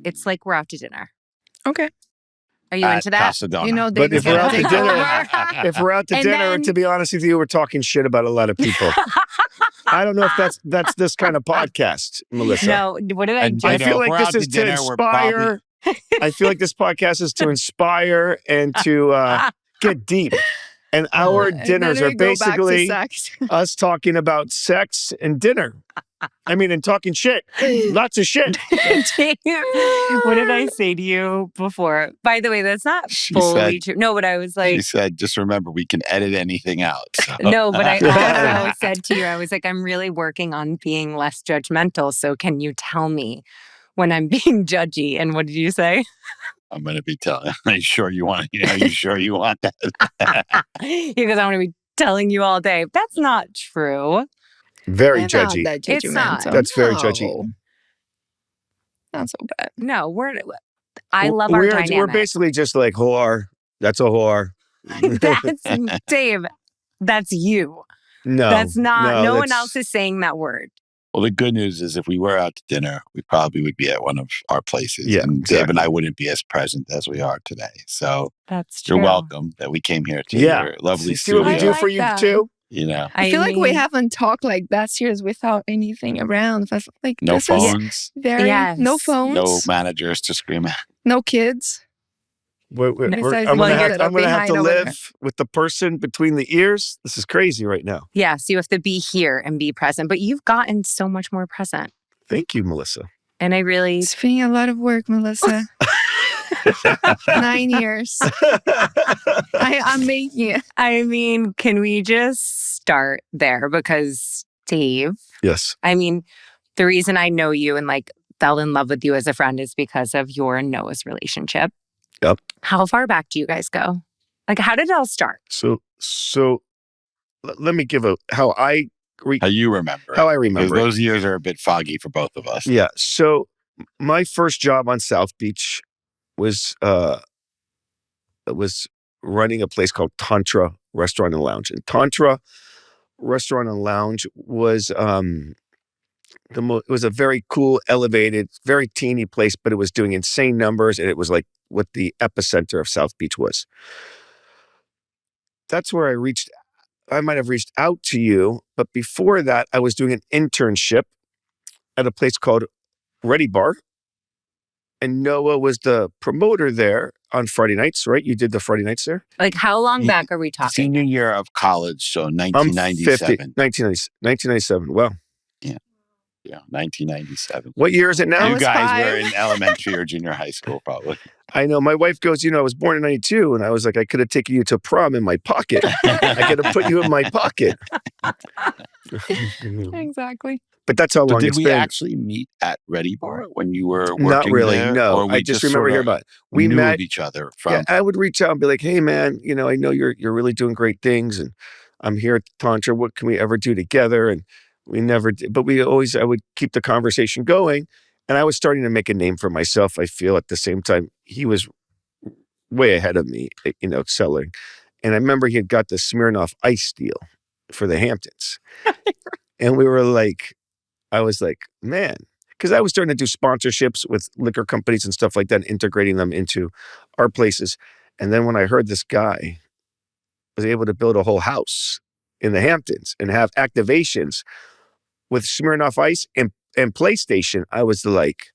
It's like we're out to dinner. Okay. Are you into that? Casadona. You know, But if we're out to dinner, if we're out to And dinner, then- to be honest with you, we're talking shit about a lot of people. I don't know if that's this kind of podcast, Melissa. No, what did I And just I know, feel if we're like this out is to to dinner, we're probably- inspire. I feel like this podcast is to inspire and to get deep. And our And dinners then are we go back to basically sex. us talking about sex and dinner. I mean, and talking shit. Lots of shit. What did I say to you before? By the way, that's not She fully said- true. No, but I was like, She said, just remember, we can edit anything out. So. no, but I also said to you, I was like, I'm really working on being less judgmental. So can you tell me when I'm being judgy? And what did you say? I'm going to be telling. Are you sure you want? Are you sure you want that? Because I want to be telling you all day. That's not true. Very They're judgy. Not that It's not. judgmental. That's very judgy. No. Not so bad. No, I love our dynamic. We're basically just like whore. That's a whore. That's Dave. That's you. No, That's not. No one that's- else is saying that word. Well, the good news is if we were out to dinner, we probably would be at one of our places. Yeah, and Dave and exactly. I wouldn't be as present as we are today. So That's true. you're welcome that we came here to Yeah. your lovely See what we studio. do I for like you that. too. You know, I feel like we mean, haven't talked like that serious without anything around. But like no this is phones, very Yes. no phones, no managers to scream at. no kids. Besides I'm the gonna ones have, that are I'm gonna have to behind over there. live with the person between the ears. This is crazy right now. Yes, you have to be here and be present. But you've gotten so much more present. Thank you, Melissa. And I really, It's been a lot of work, Melissa. 9 years. I'm making it. I mean, can we just start there? Because Dave, Yes. I mean, the reason I know you and like fell in love with you as a friend is because of your and Noah's relationship. Yep. How far back do you guys go? Like, how did it all start? So let me give how I How you remember? how I Because remember. it. those years are a bit foggy for both of us. Yeah. So my first job on South Beach was running a place called Tantra Restaurant and Lounge. And Tantra Restaurant and Lounge was it was a very cool, elevated, very teeny place, but it was doing insane numbers, and it was like what the epicenter of South Beach was. That's where I might have reached out to you, but before that, I was doing an internship at a place called Ready Bar. And Noah was the promoter there on Friday nights, right? You did the Friday nights there? Like, how long back are we talking? Senior year of college, so I'm 1997. 1997. Well, Yeah, 1997. what year is it now? I You was guys 5. were in elementary or junior high school, probably. I know. My wife goes, I was born in 92. And I was like, I could have taken you to prom in my pocket. I could have put you in my pocket. Exactly. But that's how So long did it's we been. actually meet at Ready Bar when you were working Not really, there? no. Or we I just remember sort hearing of about it. We knew met. of each other from. Yeah, I would reach out and be like, hey, man, I know you're really doing great things. And I'm here at Tantra. What can we ever do together? And we never did. But I would keep the conversation going. And I was starting to make a name for myself. I feel at the same time, he was way ahead of me, excelling. And I remember he had got the Smirnoff Ice deal for the Hamptons. And we were like, I was like, man, because I was starting to do sponsorships with liquor companies and stuff like that, and integrating them into our places. And then when I heard this guy was able to build a whole house in the Hamptons and have activations with Smirnoff Ice and PlayStation, I was like,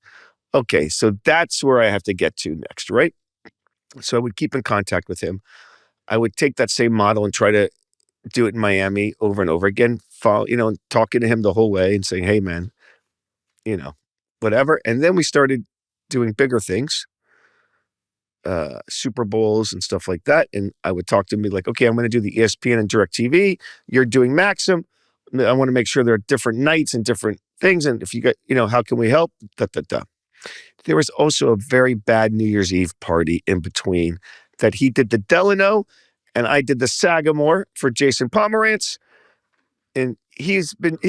okay, so that's where I have to get to next, right? So I would keep in contact with him. I would take that same model and try to do it in Miami over and over again, talking to him the whole way and saying, hey, man, whatever. And then we started doing bigger things, Super Bowls and stuff like that. And I would talk to him, be like, okay, I'm going to do the ESPN and DirecTV. You're doing Maxim. I want to make sure there are different nights and different things. And if you got, how can we help? There was also a very bad New Year's Eve party in between that he did the Delano and I did the Sagamore for Jason Pomerantz. And he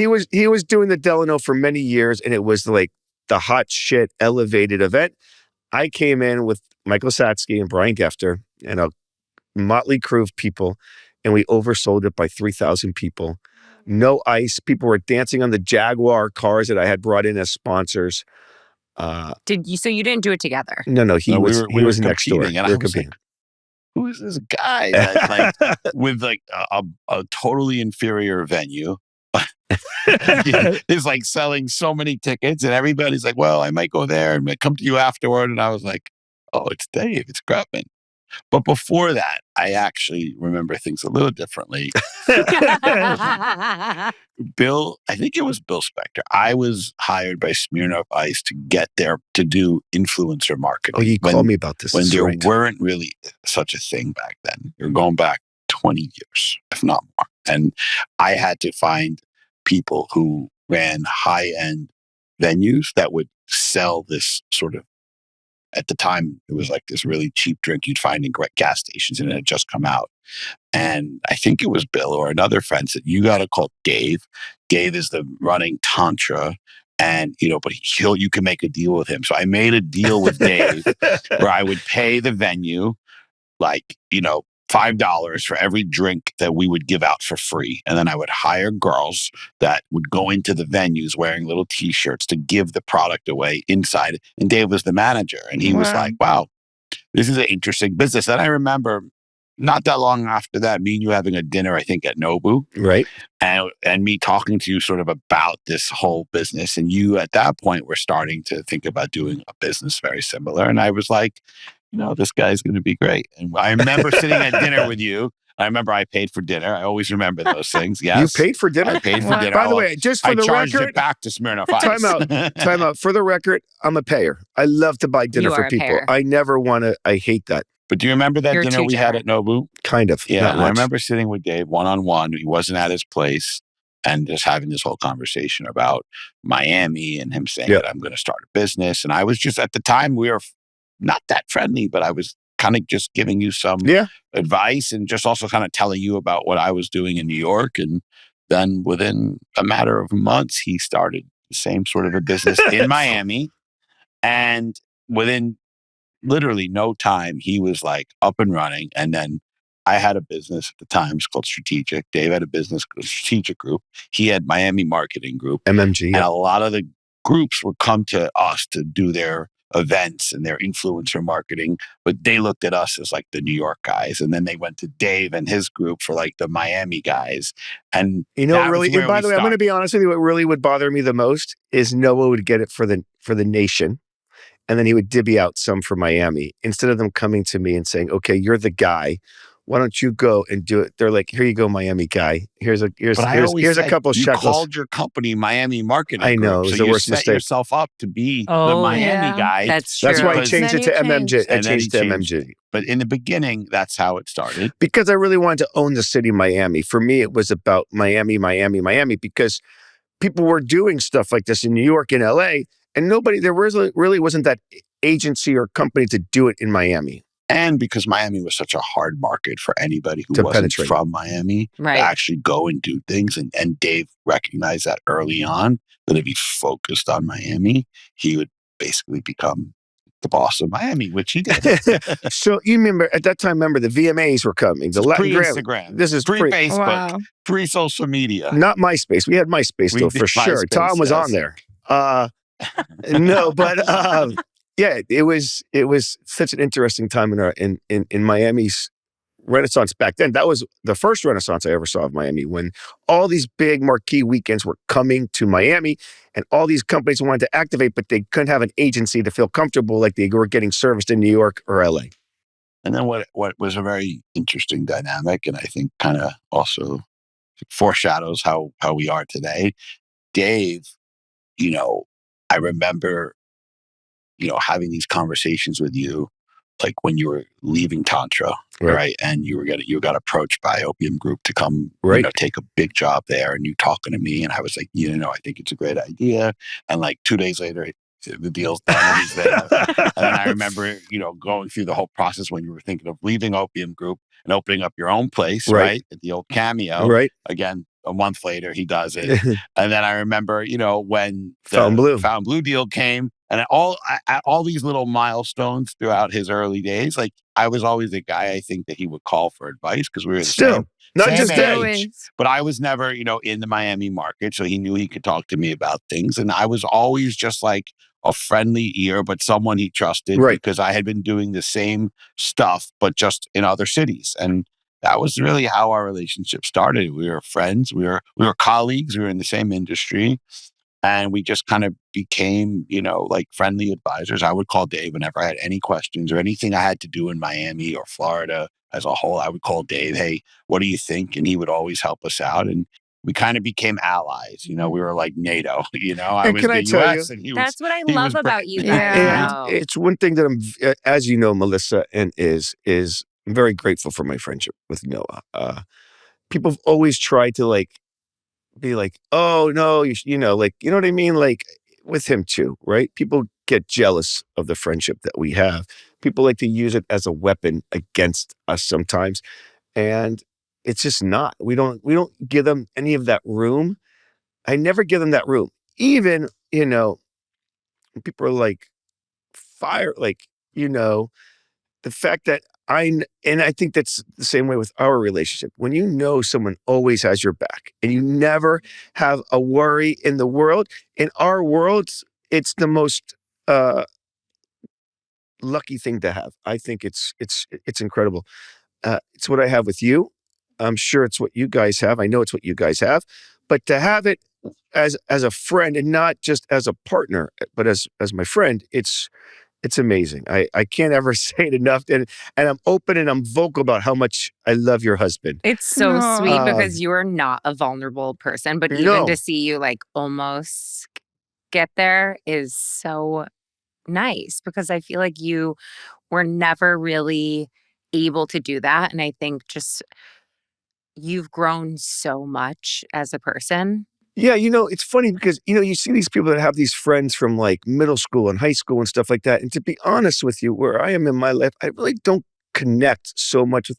was doing the Delano for many years, and it was like the hot shit elevated event. I came in with Michael Satsky and Brian Gefter and a motley crew of people, and we oversold it by 3,000 people. No ice. People were dancing on the Jaguar cars that I had brought in as sponsors. So you didn't do it together? No, he was next door. competing, and I was like, who is this guy that like with like a totally inferior venue is like selling so many tickets, and everybody's like, well, I might go there and might come to you afterward. And I was like, oh, it's Dave, it's Grutman. But before that, I actually remember things a little differently. Bill, I think it was Bill Spector. I was hired by Smirnoff Ice to get there to do influencer marketing. Oh, you called me about this. When there weren't really such a thing back then. You're going back 20 years, if not more. And I had to find people who ran high-end venues that would sell this sort of, at the time, it was like this really cheap drink you'd find in gas stations, and it had just come out. And I think it was Bill or another friend said, you got to call Dave. Dave is the running Tantra. And, but you can make a deal with him. So I made a deal with Dave where I would pay the venue, like, $5 for every drink that we would give out for free. And then I would hire girls that would go into the venues wearing little t-shirts to give the product away inside. And Dave was the manager. And he was like, wow, this is an interesting business. And I remember not that long after that, me and you having a dinner, I think, at Nobu. Right. And me talking to you sort of about this whole business. And you, at that point, were starting to think about doing a business very similar. And I was like, this guy's going to be great. And I remember sitting at dinner with you. I remember I paid for dinner. I always remember those things. Yes. You paid for dinner? I paid for dinner. By the way, just for the record. I charged it back to Smirnoff Ice. Time out. For the record, I'm a payer. I love to buy dinner for people. I never want to, I hate that. But do you remember that dinner we had at Nobu? Kind of. Yeah. I remember sitting with Dave one-on-one. He wasn't at his place. And just having this whole conversation about Miami and him saying that I'm going to start a business. And I was just, at the time, we were not that friendly, but I was kind of just giving you some advice and just also kind of telling you about what I was doing in New York. And then within a matter of months, he started the same sort of a business in Miami. And within literally no time, he was like up and running. And then I had a business at the time, it's called Strategic. Dave had a business called Strategic Group. He had Miami Marketing Group. MMG. And a lot of the groups would come to us to do their events and their influencer marketing, but they looked at us as like the New York guys. And then they went to Dave and his group for like the Miami guys. And really, and by the way, I'm going to be honest with you, what really would bother me the most is Noah would get it for the nation. And then he would divvy out some for Miami instead of them coming to me and saying, okay, you're the guy. Why don't you go and do it? They're like, here you go, Miami guy. Here's a couple you shekels. You called your company Miami Marketing Group. I know. It was so the worst set mistake. yourself up to be the Miami guy. That's true. That's why I changed it to MMG. I changed to MMG. But in the beginning, that's how it started. Because I really wanted to own the city, Miami. For me, it was about Miami, because people were doing stuff like this in New York and LA, and there really wasn't that agency or company to do it in Miami. And because Miami was such a hard market for anybody who wasn't from Miami to actually go and do things. And Dave recognized that early on, that if he focused on Miami, he would basically become the boss of Miami, which he did. So you remember, at that time, the VMAs were coming. The Latin pre-Instagram. This is pre-Facebook, pre-social media. Not MySpace. We had MySpace though, for sure. Tom was on there. No, but... yeah, it was such an interesting time in Miami's Renaissance back then. That was the first Renaissance I ever saw of Miami, when all these big marquee weekends were coming to Miami, and all these companies wanted to activate, but they couldn't have an agency to feel comfortable like they were getting serviced in New York or LA. And then what was a very interesting dynamic, and I think kind of also foreshadows how we are today. Dave, I remember having these conversations with you, like when you were leaving Tantra, right? And you got approached by Opium Group to come, take a big job there, and you talking to me, and I was like, I think it's a great idea. And like 2 days later, the deal's done, and he's there. And then I remember, going through the whole process when you were thinking of leaving Opium Group and opening up your own place, right? At the old Cameo, right? Again, a month later, he does it. And then I remember, when the Found Blue deal came, and all these little milestones throughout his early days, like I was always the guy I think that he would call for advice, because we were the same. Not Same just Still that. age. is. But I was never, in the Miami market. So he knew he could talk to me about things. And I was always just like a friendly ear, but someone he trusted Right. because I had been doing the same stuff, but just in other cities. And that was really how our relationship started. We were friends. We were colleagues. We were in the same industry. And we just kind of became, like friendly advisors. I would call Dave whenever I had any questions or anything I had to do in Miami or Florida as a whole. I would call Dave, hey, what do you think? And he would always help us out. And we kind of became allies. We were like NATO. I And was can I the tell you, US and That's what I he love was about you Britain. guys. Yeah. though. it's one thing that as you know, Melissa, and I'm very grateful for my friendship with Noah. People have always tried to like be like, oh no, like, you know what I mean? Like with him too, right? People get jealous of the friendship that we have. People like to use it as a weapon against us sometimes. And it's just not. We don't give them any of that room. I never give them that room. Even, people are like fire, like, the fact that and I think that's the same way with our relationship. When you know someone always has your back and you never have a worry in the world, in our worlds, it's the most lucky thing to have. I think it's incredible. It's what I have with you. I'm sure it's what you guys have. I know it's what you guys have. But to have it as a friend and not just as a partner, but as my friend, it's amazing. I can't ever say it enough. And I'm open and I'm vocal about how much I love your husband. It's so No. sweet because you are not a vulnerable person, but even No. to see you like almost get there is so nice because I feel like you were never really able to do that. And I think just you've grown so much as a person. Yeah, it's funny because, you see these people that have these friends from like middle school and high school and stuff like that. And to be honest with you, where I am in my life, I really don't connect so much with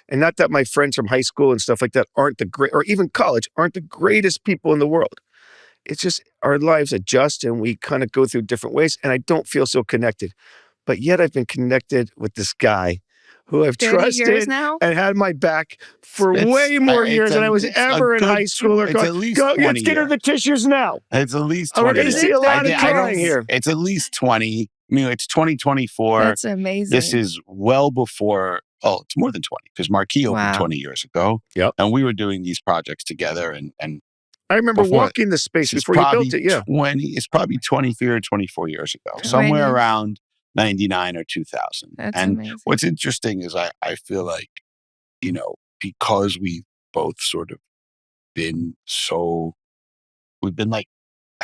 and not that my friends from high school and stuff like that aren't the great, or even college, aren't the greatest people in the world. It's just our lives adjust and we kind of go through different ways. And I don't feel so connected. But yet I've been connected with this guy who I've 30 years trusted now? and had my back for It's- way more it's years than I was it's a ever in good high school or It's college. at least Go, 20 let's get her the years. tissues now. It's at least Oh, we're 20 going to years. see a lot of I crying don't- here. It's at least 20. It's 2024. That's amazing. This is well before, it's more than 20 because Marquis opened Wow. 20 years ago. Yep. And we were doing these projects together. And I remember before- walking the space this is before you built probably it. Yeah. 23 or 24 years ago, 20. somewhere around 99 or 2000. That's and amazing. what's interesting is I feel like, because we both sort of we've been like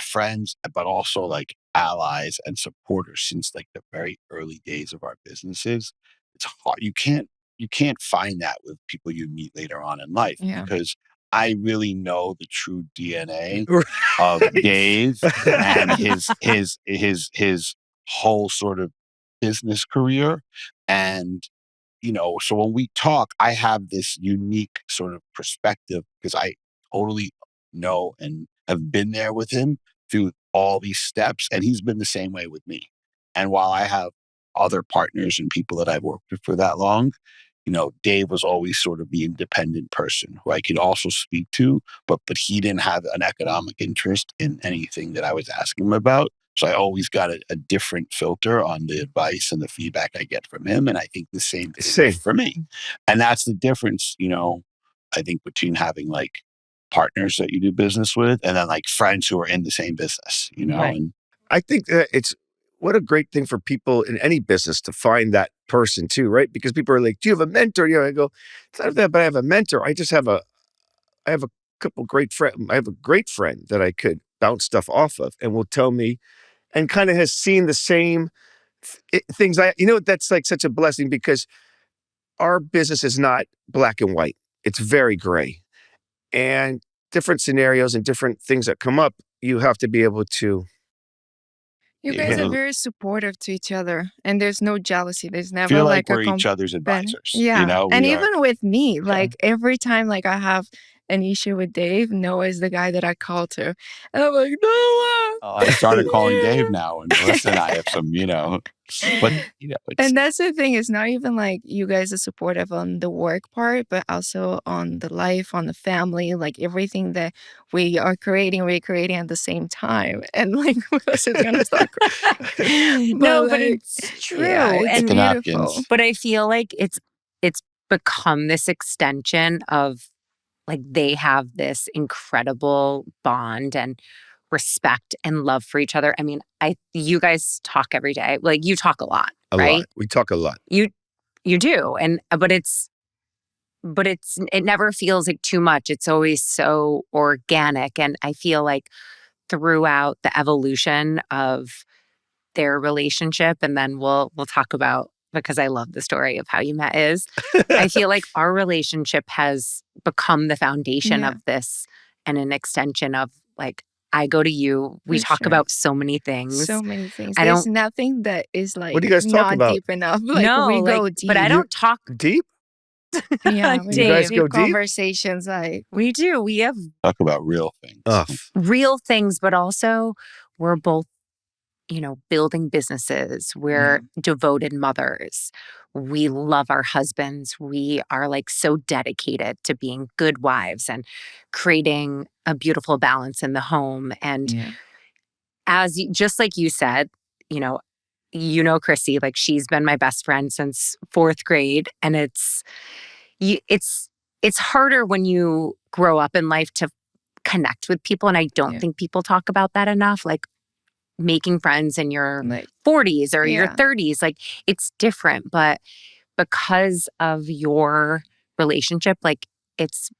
friends, but also like allies and supporters since like the very early days of our businesses. It's hard. You can't find that with people you meet later on in life Yeah. because I really know the true DNA Right. of Dave and his whole sort of business career. And so when we talk, I have this unique sort of perspective because I totally know and have been there with him through all these steps. And he's been the same way with me. And while I have other partners and people that I've worked with for that long, Dave was always sort of the independent person who I could also speak to, but he didn't have an economic interest in anything that I was asking him about. So I always got a different filter on the advice and the feedback I get from him. And I think the same thing for me. And that's the difference, I think between having like partners that you do business with and then like friends who are in the same business, Right. and I think that what a great thing for people in any business to find that person too, right? Because people are like, do you have a mentor? I go, it's not that, but I have a mentor. I have a couple great friends. I have a great friend that I could bounce stuff off of and will tell me and kind of has seen the same things. That's like such a blessing because our business is not black and white. It's very gray. And different scenarios and different things that come up, you have to be able to. You Yeah, guys are well- very supportive to each other, and there's no jealousy. There's never feel like like we're a each other's advisors. Yeah, We and are- even with me, like every time, like I have an issue with Dave, Noah is the guy that I call to. And I'm like, Noah. I started calling Dave now, and Melissa and I have some, but it's And that's the thing. It's not even like you guys are supportive on the work part, but also on the life, on the family, like everything that we're creating at the same time. And like, Melissa's gonna start crying. No, but like, it's true. yeah, it's Get the beautiful. napkins. But I feel like it's become this extension of like they have this incredible bond and respect and love for each other. I mean, you guys talk every day. Like you talk a lot, A right? lot. We talk a lot. You do. And but it never feels like too much. It's always so organic. And I feel like throughout the evolution of their relationship, and then we'll talk about, because I love the story of how you met is, I feel like our relationship has become the foundation Yeah. of this and an extension of like, I go to you, we For talk sure. about so many things. So many things. I There's don't- nothing that is like What do you guys talk not about? deep enough. Like no, we go like, deep. but I don't talk. Deep? Yeah, we You guys deep go deep? conversations. Like We do. We have talk about real things. real things, but also we're both, building businesses. We're devoted mothers. We love our husbands. We are like so dedicated to being good wives and creating a beautiful balance in the home. And just like you said, Chrissy, like she's been my best friend since 4th grade. And it's harder when you grow up in life to connect with people. And I don't think people talk about that enough. Like making friends in your like 40s or your Yeah. 30s, like it's different. But because of your relationship, like it's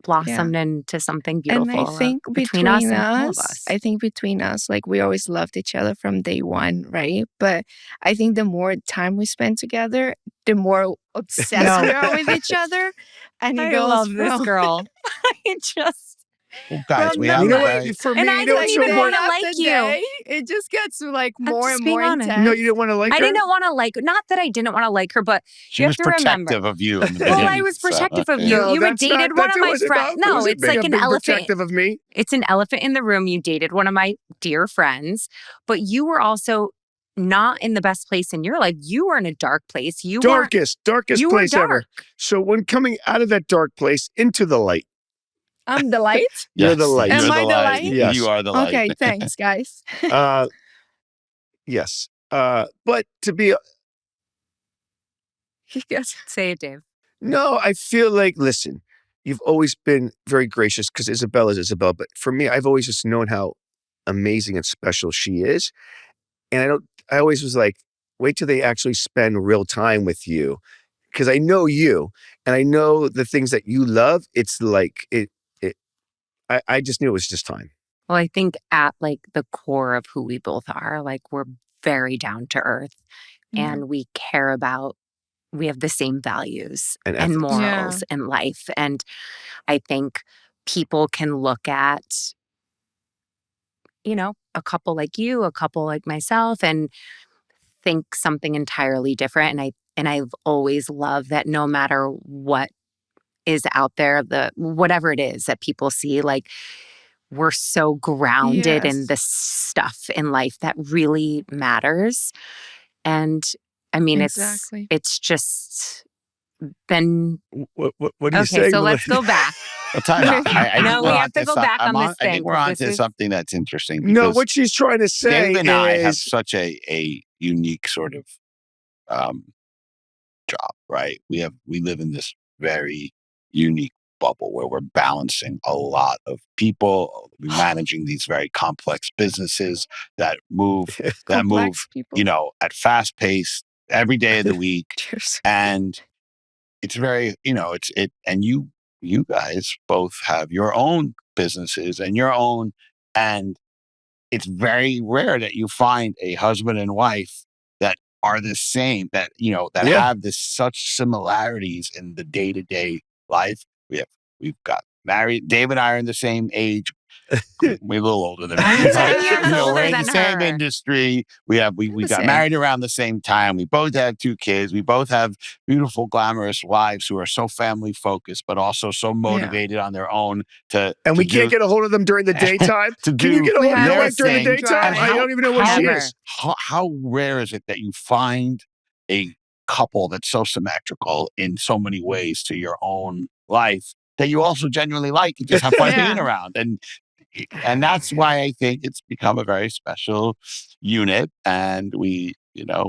blossomed into something beautiful. And I think between us and all of us. I think between us, like we always loved each other from day one, right? But I think the more time we spend together, the more obsessed we are with each other. And it I goes love this from- girl. I just Well, guys, From we the have You know a what? very, For me, And I you know don't what's even so want important? to like you. It just gets like I'm more just and being more honest. intense. No, you didn't want to like I her? didn't want to not that I didn't want to like her, but she you was have to remember. protective of you in the Well, beginning. I was so, protective of okay. you. No, You had that's dated not- one that of my wasn't friends. about- No, wasn't it's being like an being elephant. protective of me. It's an elephant in the room. You dated one of my dear friends, but you were also not in the best place in your life. You were in a dark place. Darkest you were place ever. dark. So when coming out of that dark place into the light, I'm the light. you're the light. Am You're I the light? Yes. You are the light. Okay, thanks, guys. Yes. But to be Yes. Say it, Dave. No, I feel like, listen, you've always been very gracious because Isabela is Isabella. But for me, I've always just known how amazing and special she is. And I always was like, wait till they actually spend real time with you. Because I know you and I know the things that you love. It's like, I just knew it was just time. Well, I think at like the core of who we both are, like we're very down to earth and we have the same values And and ethics. morals in life. And I think people can look at, a couple like you, a couple like myself, and think something entirely different. And I've always loved that no matter what is out there, whatever it is that people see, like we're so grounded in Yes. the stuff in life that really matters. And I mean, Exactly. it's just been What are you okay. saying? So let's go back. Well, time out. I think No, we're we have onto to go back on this I thing, think we're 'cause onto this is- something that's interesting. No, because what she's trying to say Dave and I have is such a unique sort of job, right? We live in this very unique bubble where we're balancing a lot of people, we're managing these very complex businesses that move Complex people. at fast pace every day of the week. Cheers. And it's very, and you guys both have your own businesses and it's very rare that you find a husband and wife that are the same, that Yeah. have such similarities in the day-to-day life. We've got married. Dave and I are in the same age. We're a little older than me. I'm 10 years You know, older we're in than the same her. industry. We The got same. married around the same time. We both have 2 kids. We both have beautiful, glamorous wives who are so family focused, but also so motivated on their own And we can't get a hold of them during the daytime. to Can you do get a hold of your their wife during the thing. daytime? And I don't even know where she Ever. is. How rare is it that you find a couple that's so symmetrical in so many ways to your own life that you also genuinely like and just have fun being around? And that's why I think it's become a very special unit. And we're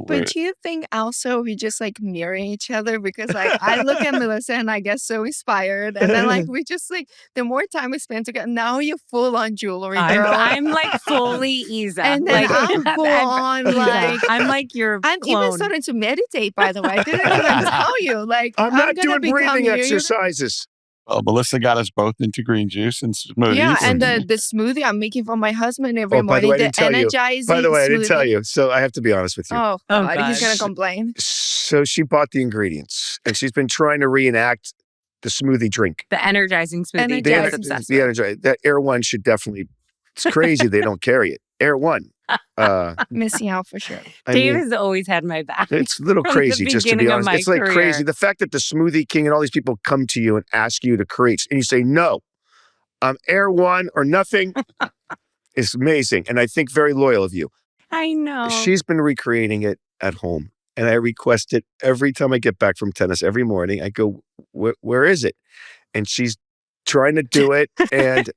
But do you think also we just like mirror each other? Because like I look at Melissa and I get so inspired. And then like we just like the more time we spend together, now you're full on jewelry girl. I'm like fully Isa. And then like, I'm full on Isa. like I'm like your I'm even clone. starting to meditate, by the way. I didn't even tell you. Like I'm not gonna doing become breathing you. exercises. Well, Melissa got us both into green juice and smoothies. Yeah, and the smoothie I'm making for my husband every By the morning, way, I the didn't tell you. energizing By the way, I didn't tell smoothie. you. So I have to be honest with you. Oh, Oh, God, he's gonna gosh. complain. So she bought the ingredients and she's been trying to reenact the smoothie drink. The energizing smoothie. Energizing. Jay's obsessed with. That Air One should definitely. It's crazy they don't carry it. Air One. Missing out for sure. Dave has always had my back. It's a little from crazy, the just to be beginning of honest. my It's like career. crazy. The fact that the Smoothie King and all these people come to you and ask you to create, and you say, no, I'm Air One or nothing, is amazing. And I think very loyal of you. I know. She's been recreating it at home. And I request it every time I get back from tennis every morning. I go, where is it? And she's trying to do it. And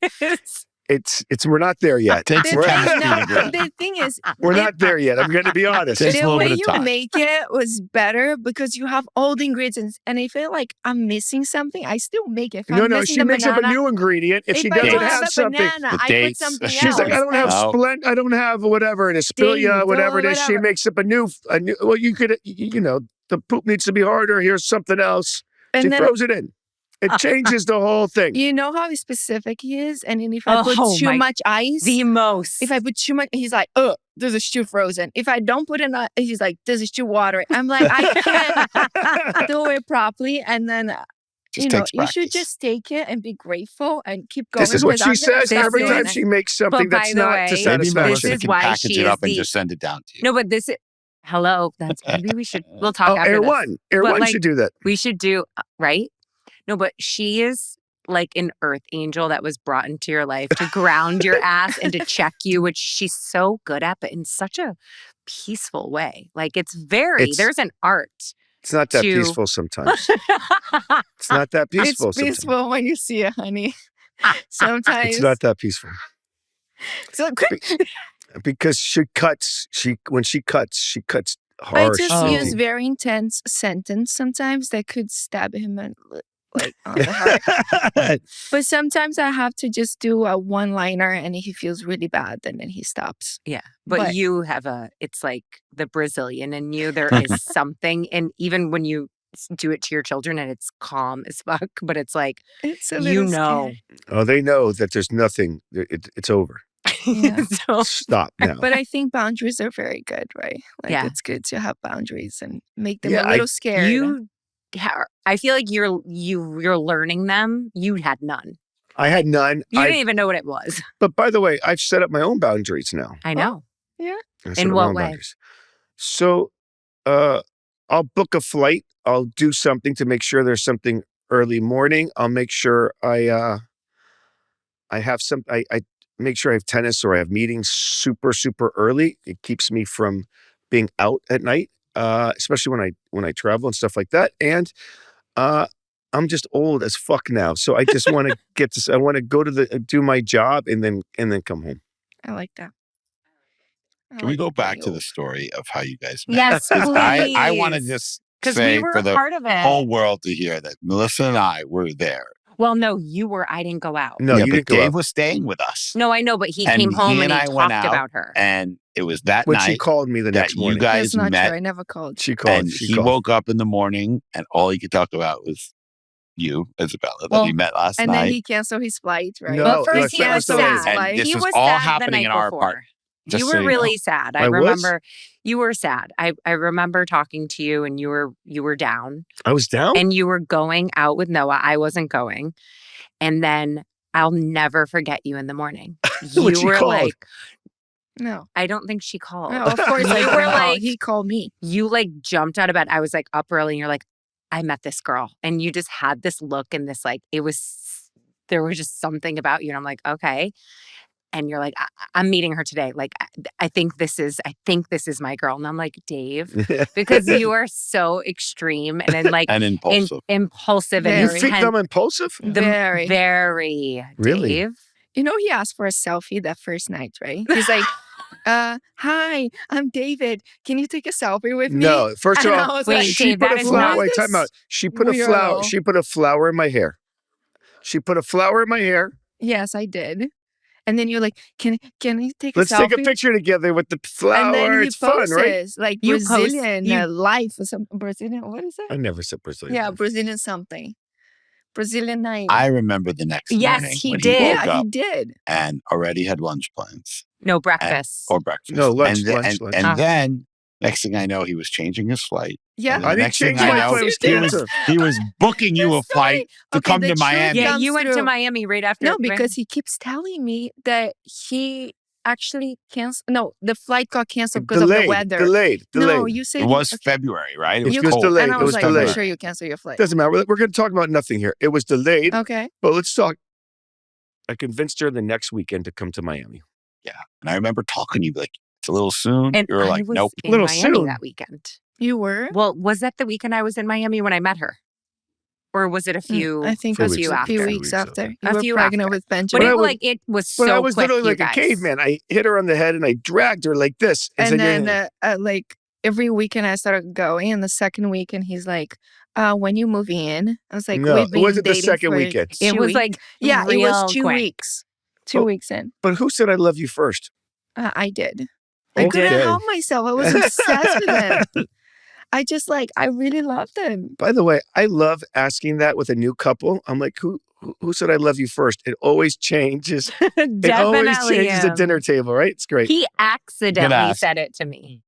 we're not there yet. The thing is, We're not there yet. I'm going to be honest. Takes a the little way bit of you time. make it was better because you have all the ingredients. And I feel like I'm missing something. I still make it. If I'm No, missing she the makes up a banana, new ingredient. If she I doesn't don't have a something, banana, The I put dates. something She's she's else. like, I don't have No. Splend, I don't have whatever, an Aspilia, Dates whatever or it is. She whatever. makes up a new. Well, you could, the poop needs to be harder. Here's something else. She And then throws it in. It changes the whole thing. you know how specific he is? And then if I put Oh, too much ice, the most. if I put too much, he's like, oh, this is too frozen. If I don't put enough, he's like, this is too watery. I'm like, I can't do it properly. And then, Just takes you should practice. just take it and be grateful and keep going. This is what because she I'm gonna says stop every doing time it. she makes something But by that's the not way, to Maybe satisfaction. Melissa This is can why package she it is up and the- just send it down to you. No, but this is hello. That's maybe we should. We'll talk Oh, after Air this. One. Air But, One like, should do that. We should do right. No, but she is like an earth angel that was brought into your life to ground your ass and to check you, which she's so good at, but in such a peaceful way. Like there's an art. It's not that to- peaceful sometimes. It's not that peaceful It's sometimes. peaceful when you see it, honey. Sometimes. It's not that peaceful. So, Because when she cuts I harsh. just Oh. use very intense sentence sometimes that could stab him like on the heart. But sometimes I have to just do a one-liner and he feels really bad and then he stops. Yeah. But you have it's like the Brazilian in you. There is something. And even when you do it to your children and it's calm as fuck, but it's like, It's a you little know. Oh, they know that there's nothing. It's over. Yeah. So, Stop now. But I think boundaries are very good, right? Like Yeah. it's good to have boundaries and make them Yeah, a little scared. I feel like you're learning them. You had none. I had none. You didn't even know what it was. But by the way, I've set up my own boundaries now. I know. I set In up my what own way? boundaries. So, I'll book a flight. I'll do something to make sure there's something early morning. I'll make sure I have I make sure I have tennis or I have meetings super, super early. It keeps me from being out at night, especially when I travel and stuff like that. And I'm just old as fuck now, so I just want to I want to go to do my job and then come home. I like that. Can we go back to the story of how you guys met? Yes, please. I want to just Because say we were for the part of it. whole world to hear that Melissa and I were there. Well, no, you were. I didn't go out. No, Yeah, you but didn't go Dave out. was staying with us. No, I know, but he And came home he and and he I went talked out, about her. And it was that When she night called me the that next you morning. guys That's not met. true. I never called. She called. And She he called. woke up in the morning and all he could talk about was you, Isabella, that Well, we met last And night. then he canceled his flight, right? No, But no, first, he that was was the way. sad. And this He was was all sad the happening night in our before. apartment. Just You so were you really know. sad. I I was? remember you were sad. I remember talking to you and you were down I was down. and you were going out with Noah. I wasn't going. And then I'll never forget you in the morning. When You she were called. like, No. I don't think she called. No, of course I You didn't were call. like, He called me. you like jumped out of bed. I was like up early and you're like, I met this girl. And you just had this look and this like, there was just something about you. And I'm like, okay. And you're like, I'm meeting her today. Like, I think this is my girl. And I'm like, Dave, because you are so extreme and then like And impulsive. impulsive and You Very. think I'm impulsive? Very. very Really? Dave. You know, he asked for a selfie that first night, right? He's like, hi, I'm David. Can you take a selfie with me? No, first of And I all, was Wait, like, she Dave, put that a is flower. not- Wait, time out. She put a flower. weirdo. She put a flower in my hair. She put a flower in my hair. Yes, I did. And then you're like, can you take a Let's selfie? take a picture together with the flower. And then he It's fun, right? poses like You post- Brazilian you- life or something. Brazilian, what is I that? never said Brazilian. Yeah, Brazilian something. Brazilian night. I remember the next Yes, morning he when did. he woke yeah, up he did. and already had lunch plans No breakfast. or breakfast. No, lunch, and, th- lunch, and, lunch. and Oh. then next thing I know, he was changing his flight. Yeah. And then I the didn't next thing change I my know, flight. It was he was canceled. he was booking you a flight to Okay, come the to truth Miami. Yeah, comes you went to through. Miami right after. No, right? because he keeps telling me that he actually canceled. No, the flight got canceled because of the weather. Delayed. No, you said It was okay. February, right? It It was You- was cold. delayed. And I It was was like, delayed. make sure you cancel your flight. Doesn't matter. We're going to talk about nothing here. It was delayed, Okay. but let's talk. I convinced her the next weekend to come to Miami. Yeah. And I remember talking to you like, it's a little soon. And you were I like, was nope. in Little Miami soon. that weekend. You were? Well, was that the weekend I was in Miami when I met her, or was it a few? I think few it was weeks a after. few Few weeks weeks after. after. You A were few pregnant after. with But Benjamin. it I was- like it was But so I was quick, literally you like a guys. caveman. I hit her on the head and I dragged her like this. And said, then like every weekend I started going, and the second weekend he's like, when you move in? I was like, No, we've it been wasn't the dating second for weekend. It 2 was weeks. like Yeah, it was real 2 quick. weeks. 2 Oh. weeks in. But who said I love you first? I did. I You couldn't did? help myself. I was obsessed with him. I just like, I really loved him. By the way, I love asking that with a new couple. I'm like, who said I love you first? It always changes. It always Definitely changes the him. dinner table, right? It's great. He accidentally ask. said it to me.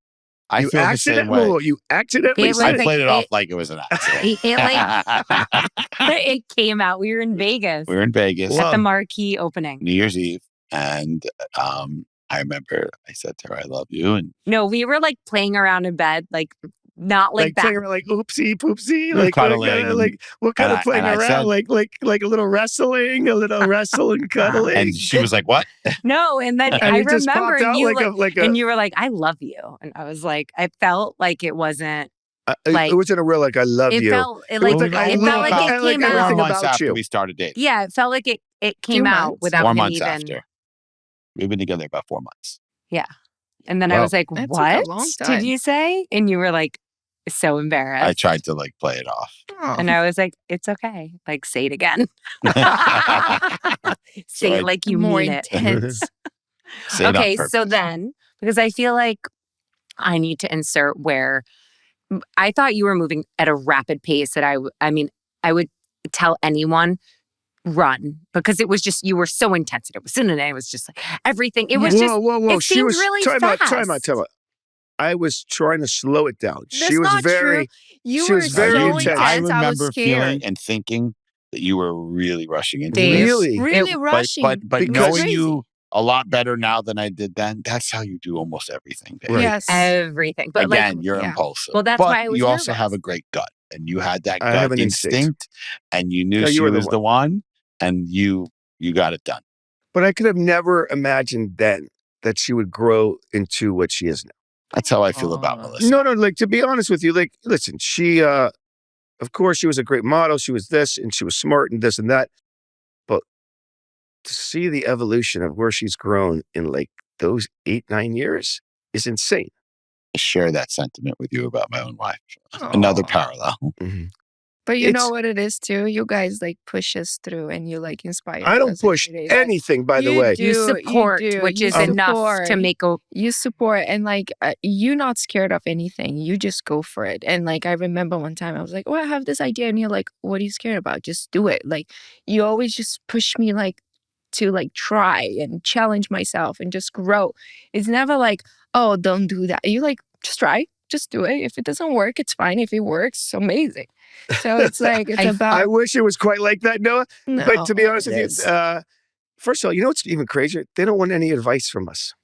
I you feel the same way. You accidentally It said I was it. played it off it- like it was an accident. It like it came out. We were in Vegas we were in Vegas, at the Wow. marquee opening. New Year's Eve, and I remember I said to her, "I love you," and No, we were like playing around in bed, like not like that. playing around like oopsie poopsie, We're like cuddling and- what kind and of playing I around? said- like a little wrestling, cuddling. and she was like, "What?" No, and then And I it just remember popped out you like a and you were like, "I love you," and I was like, I felt like it wasn't. like- it wasn't a real like I love It you. felt it It like was like, I it love felt like you. it And, like, came everything 4 out. months about after you. we started dating. Yeah, it felt like it came out months. without 4 him months even. after. We've been together about 4 months. And then I Wow. was like, That took a "What long did time. you say?" And you were like, so I embarrassed. tried to like play it off. Oh. And I was like, "It's okay. Like, say it again. Say So I- it like you More mean it." intense. Say it on Okay, purpose. so then, because I feel like I need to insert where I thought you were moving at a rapid pace that I mean, I would tell anyone run because it was just, you were so intense. It was, and it was just like everything. It was just, whoa. it She seemed was really time out. fast. I was trying to slow it down. That's She was not very true. You she were was very so intense. intense. I I was remember scared. feeling and thinking that you were really rushing into Dave, this. Really? Really It- rushing. But Because- knowing Crazy. you a lot better now than I did then, that's how you do almost everything. Dave. Right. Yes. everything. But Again, like, you're yeah. impulsive. Well, that's but why I was you also nervous. have a great gut, and you had that I have gut an instinct. instinct, and you knew No, you she were the was the one, and you got it done. But I could have never imagined then that she would grow into what she is now. That's how I feel about Aw. Melissa. No, like to be honest with you, like listen, she of course she was a great model, she was this and she was smart and this and that. But to see the evolution of where she's grown in like those 8-9 years is insane. I share that sentiment with you about my own wife. Aw. Another parallel. But you know It's- what it is too? You guys like push us through and you like inspire I don't us push every day. Like, anything, by the you way. do, you support, do. which You is enough support. to make a. You support and like you're not scared of anything. You just go for it. And like I remember one time I was like, "Oh, I have this idea," and you're like, "What are you scared about? Just do it." Like you always just push me like to like try and challenge myself and just grow. It's never like, "Oh, don't do that." You like just try. just do it. If it doesn't work, it's fine. If it works, amazing. So it's like, it's I about... I wish it was quite like that, Noah. No, But to be honest it with is. you, first of all, you know what's even crazier? They don't want any advice from us.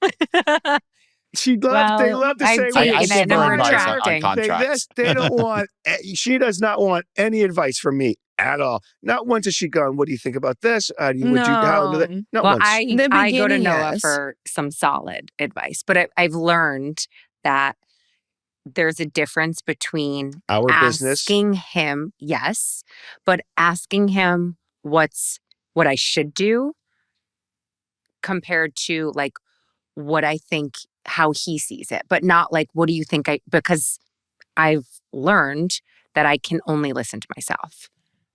They Well, love to I've say taken I it give and her I'm advice on retracting. contracts. they don't want, she does not want any advice from me at all. Not once has she gone, what do you think about this? How do No. Not Well, once. In the I go to beginning, Noah yes. for some solid advice, but I've learned that there's a difference between Our business. asking him, yes, but asking him what I should do compared to like what I think, how he sees it, but not like, what do you think because I've learned that I can only listen to myself.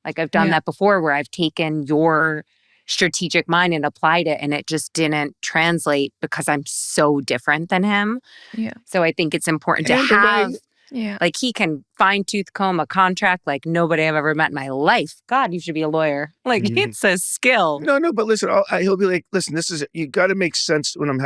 Like I've done that before where I've taken your strategic mind and applied it and it just didn't translate because I'm so different than him. Yeah. So I think it's important to And the way- have, Yeah. like he can fine tooth comb a contract like nobody I've ever met in my life. God, you should be a lawyer. Like it's a skill. No, but listen, he'll be like, listen, you got to make sense when I'm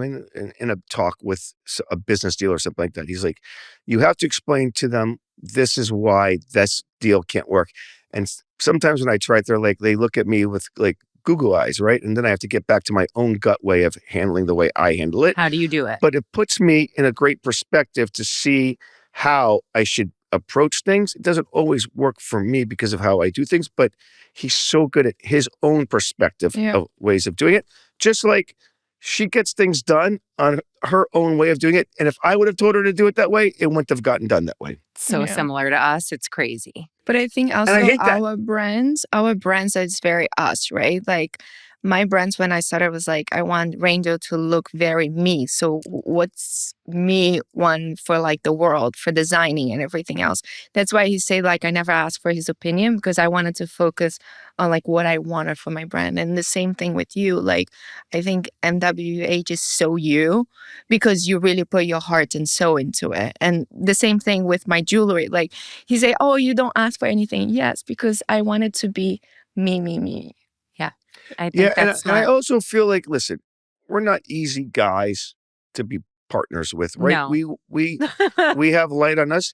in a talk with a business deal or something like that. He's like, you have to explain to them, this is why this deal can't work. And sometimes when I try it, they look at me with like Google eyes, right? And then I have to get back to my own gut way of handling the way I handle it. How do you do it? But it puts me in a great perspective to see how I should approach things. It doesn't always work for me because of how I do things, but he's so good at his own perspective of ways of doing it. Just like she gets things done on her own way of doing it. And if I would have told her to do it that way, it wouldn't have gotten done that way. So similar to us. It's crazy. But I think also our brands is very us, right? Like my brands, when I started, was like, I want Rainbow to look very me. So what's me one for like the world, for designing and everything else. That's why he said like, I never asked for his opinion because I wanted to focus on like what I wanted for my brand. And the same thing with you. Like, I think MWH is so you because you really put your heart and soul into it. And the same thing with my jewelry. Like he said, oh, you don't ask for anything. Yes, because I wanted to be me. Yeah. I think that's and I also feel like, listen, we're not easy guys to be partners with, right? No. We have light on us,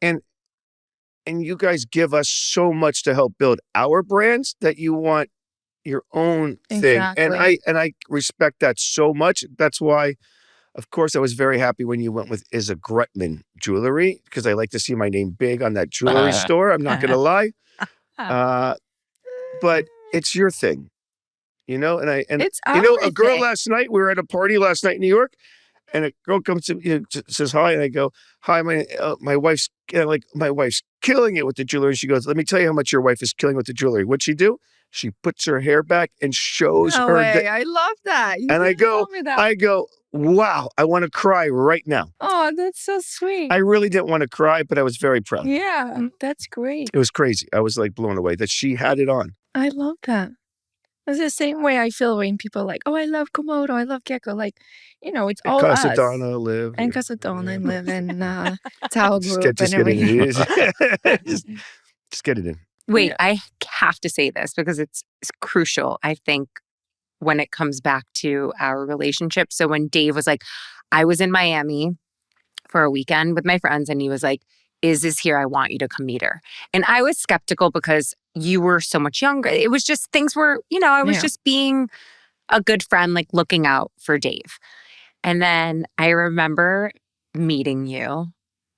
and you guys give us so much to help build our brands that you want your own thing, and I respect that so much. That's why, of course, I was very happy when you went with Isabela Grutman jewelry because I like to see my name big on that jewelry store. I'm not going to lie, but it's your thing. You know, and it's a girl last night, we were at a party last night in New York, and a girl comes to me, says hi, and I go, hi, my wife's my wife's killing it with the jewelry. And she goes, let me tell you how much your wife is killing with the jewelry. What'd she do? She puts her hair back and shows her. I love that. And I go, wow, I want to cry right now. Oh, that's so sweet. I really didn't want to cry, but I was very proud. Yeah, that's great. It was crazy. I was like blown away that she had it on. I love that. It's the same way I feel when people are like, oh, I love Komodo, I love Gecko. Like, it's all us. Casadonna live. And Casadonna live in Tower Group just and everything. Just get it in. Wait, I have to say this because it's crucial, I think, when it comes back to our relationship. So when Dave was like, I was in Miami for a weekend with my friends and he was like, Iz is here. I want you to come meet her. And I was skeptical because you were so much younger. It was just things were, I was just being a good friend, like looking out for Dave. And then I remember meeting you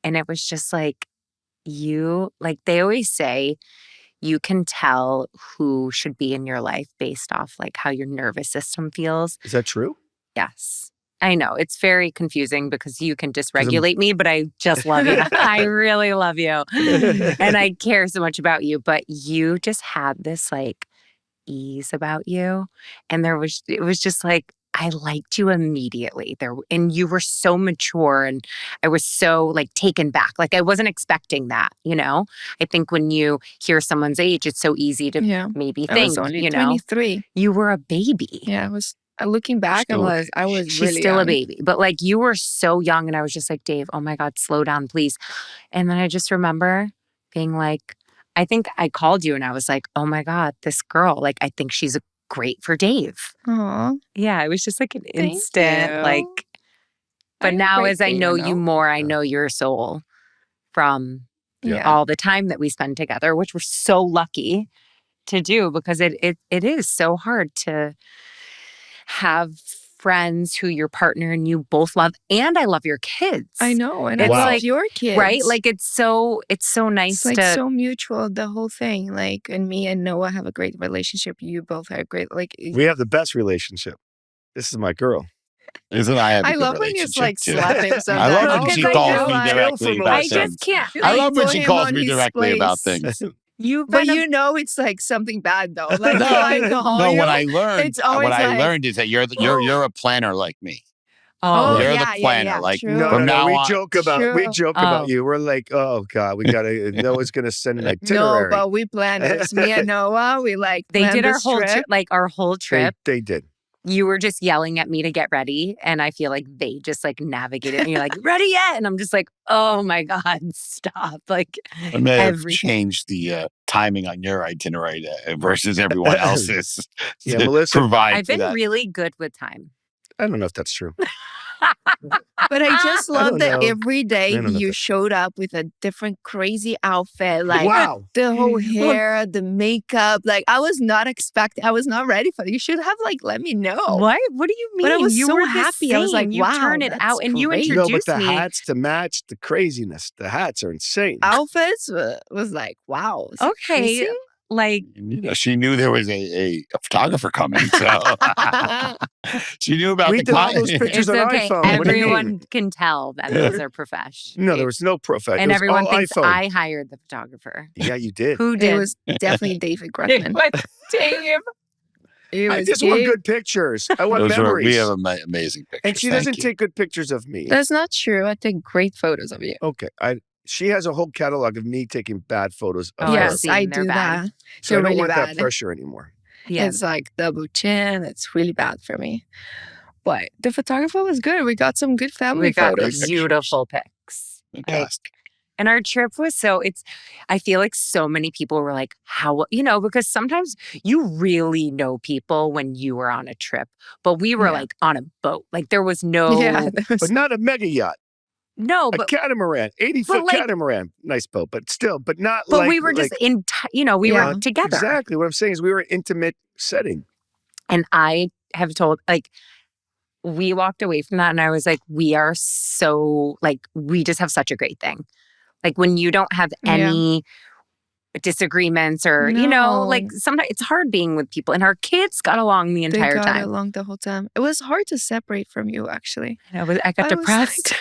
and it was just like they always say, you can tell who should be in your life based off like how your nervous system feels. Is that true? Yes. I know it's very confusing because you can dysregulate me, but I just love you. I really love you. And I care so much about you, but you just had this like ease about you. And it was just like, I liked you immediately there. And you were so mature and I was so like taken back. Like I wasn't expecting that, I think when you hear someone's age, it's so easy to maybe think, I was only 23. You were a baby. Yeah, I was. Looking back, I was She's really still young. a baby. But like you were so young and I was just like, Dave, oh my God, slow down, please. And then I just remember being like, I think I called you and I was like, oh my God, this girl, like I think she's great for Dave. Aw. Yeah, it was just like an instant, like But now as I know you more, I Yeah. know your soul from Yeah. all the time that we spend together, which we're so lucky to do because it is so hard to have friends who your partner and you both love. And I love your kids. I know. And It's I love like, your kids. right? Like it's so nice it's like to so mutual, the whole thing. Like, and me and Noah have a great relationship. You both have a great, like, We have the best relationship. This is my girl. Isn't I have a I good love when you relationship like too. slap him sometimes. I love when Because she I calls know, me like, directly for about I Melissa. things. just can't. I like, love when put she him calls on me his directly about place. things. You've But been you know, it's like something bad though. Like, if No, I call no. you, What I learned, it's always what I like, learned is that you're a planner like me. oh, Right. You're the yeah, planner. yeah. Like True. No, from now we on, joke about Oh. you. We're like, oh God, we gotta Noah's gonna send an No, itinerary. but we planners. Me and Noah, we like they planned did our this whole trip. our whole trip. They did. You were just yelling at me to get ready, and I feel like they just like navigated. And you're like, ready yet? And I'm just like, oh my God, stop! Like I may have everything. changed the timing on your itinerary versus everyone else's. Yeah, to Melissa. provide I've for been that. really good with time. I don't know if that's true. But I just I love don't that know. every day I don't know if you that's showed up with a different crazy outfit, like Wow. the whole hair, the makeup. Like I was not ready for it. You should have like let me know. What? What do you mean? But I was you so were the happy. I was like, same. You wow, turn it that's out, and you great. No, but introduced the me. hats to match the craziness. The hats are insane. Outfits was like, wow. Is it Okay, crazy? like She knew there was a photographer coming, so she knew about We the did all those client. pictures it's on okay. iPhone. What do you mean? Everyone can tell that those are profesh. No, there was no profile. and It was everyone all thinks iPhone. I hired the photographer. Yeah, you did. Who did? It was definitely David It Grutman. was Dave. It I was just want Dave. good pictures. I want We memories. have amazing pictures. And she Thank doesn't you. take good pictures of me. That's not true. I take great photos of you. Okay. She has a whole catalog of me taking bad photos of Oh, her. I've Yes, seen I they're do bad. that. So I don't really want that bad. pressure anymore. Yeah. It's like double chin. It's really bad for me. But the photographer was good. We got some good family We got photos. beautiful pics. Fantastic. And our trip was I feel like so many people were like, how, because sometimes you really know people when you were on a trip, but we were Yeah. like on a boat. Like there was no, Yeah, that was, But not a mega yacht. no, A but catamaran. 80-foot like- catamaran. Nice boat, but still, but not but like. we were just we Yeah. were together. Exactly. What I'm saying is we were in an intimate setting. And I have told, like, we walked away from that and I was like, we are so, like, we just have such a great thing. Like when you don't have any disagreements or, like No. sometimes it's hard being with people, and our kids got along the they entire got time. along the whole time. It was hard to separate from you, actually. I got I was depressed.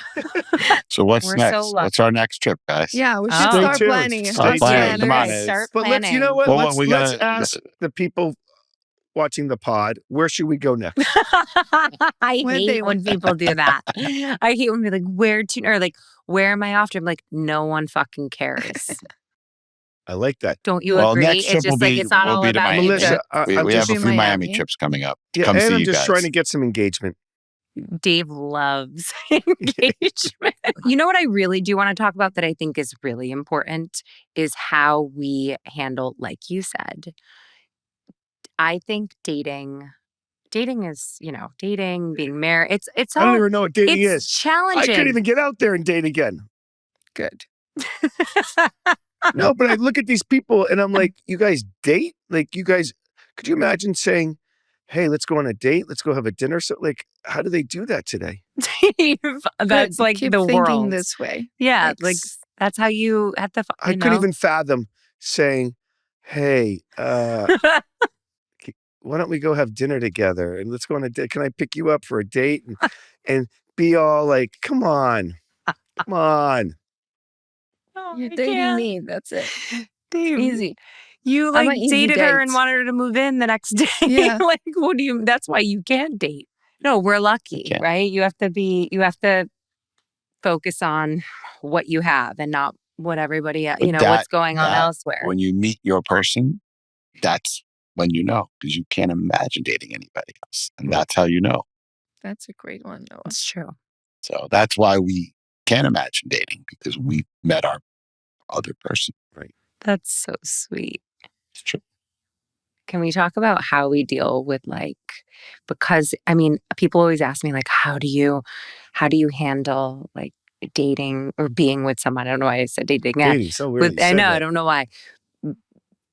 So what's We're next? so lucky. What's our next trip, guys? Yeah, we should Oh. start Stay tuned. planning. Start Us planning. Come on, planners. Start But planning. let's, you know what? Well, let's, we let's gotta- ask the people watching the pod, where should we go next? I When hate they when people do that. I hate when people like, where am I off to? I'm like, no one fucking cares. I like that. Don't you Well, agree? next It's trip just will like be- it's not will all be to about Miami. you. Melissa, We I'm have just, a in few Miami Miami. trips coming up. yeah, Come and see I'm you just guys. trying to get some engagement. Dave loves engagement. You know what I really do want to talk about that I think is really important is how we handle, like you said. I think dating is, dating, being married. It's I don't all even know what dating it's is. challenging. I couldn't even get out there and date again. Good. No, but I look at these people and I'm like, you guys date? Like, you guys, could you imagine saying, hey, let's go on a date? Let's go have a dinner. So, like, how do they do that today? That's Good. like Keep the thinking world. this way. Yeah, Like, like that's how you have to. I couldn't even fathom saying, hey, why don't we go have dinner together and let's go on a date? Can I pick you up for a date? And be all like, come on. Come on. You're dating me. That's it. Dave, Easy. you I'm like an easy dated her and date. wanted her to move in the next day. Yeah. Like, what do you? That's why you can't date. No, we're lucky, can't. right? You have to focus on what you have and not what everybody, But what's going on that- elsewhere. When you meet your person, that's when you know, because you can't imagine dating anybody else. And that's how you know. That's a great one, Noah. It's true. So that's why we can't imagine dating, because we met our other person. That's so sweet. It's true. Can we talk about how we deal with because I mean, people always ask me how do you handle dating or being with someone? I don't know why I said dating. Yeah. Dating, so weird you I said know, I that. don't know why.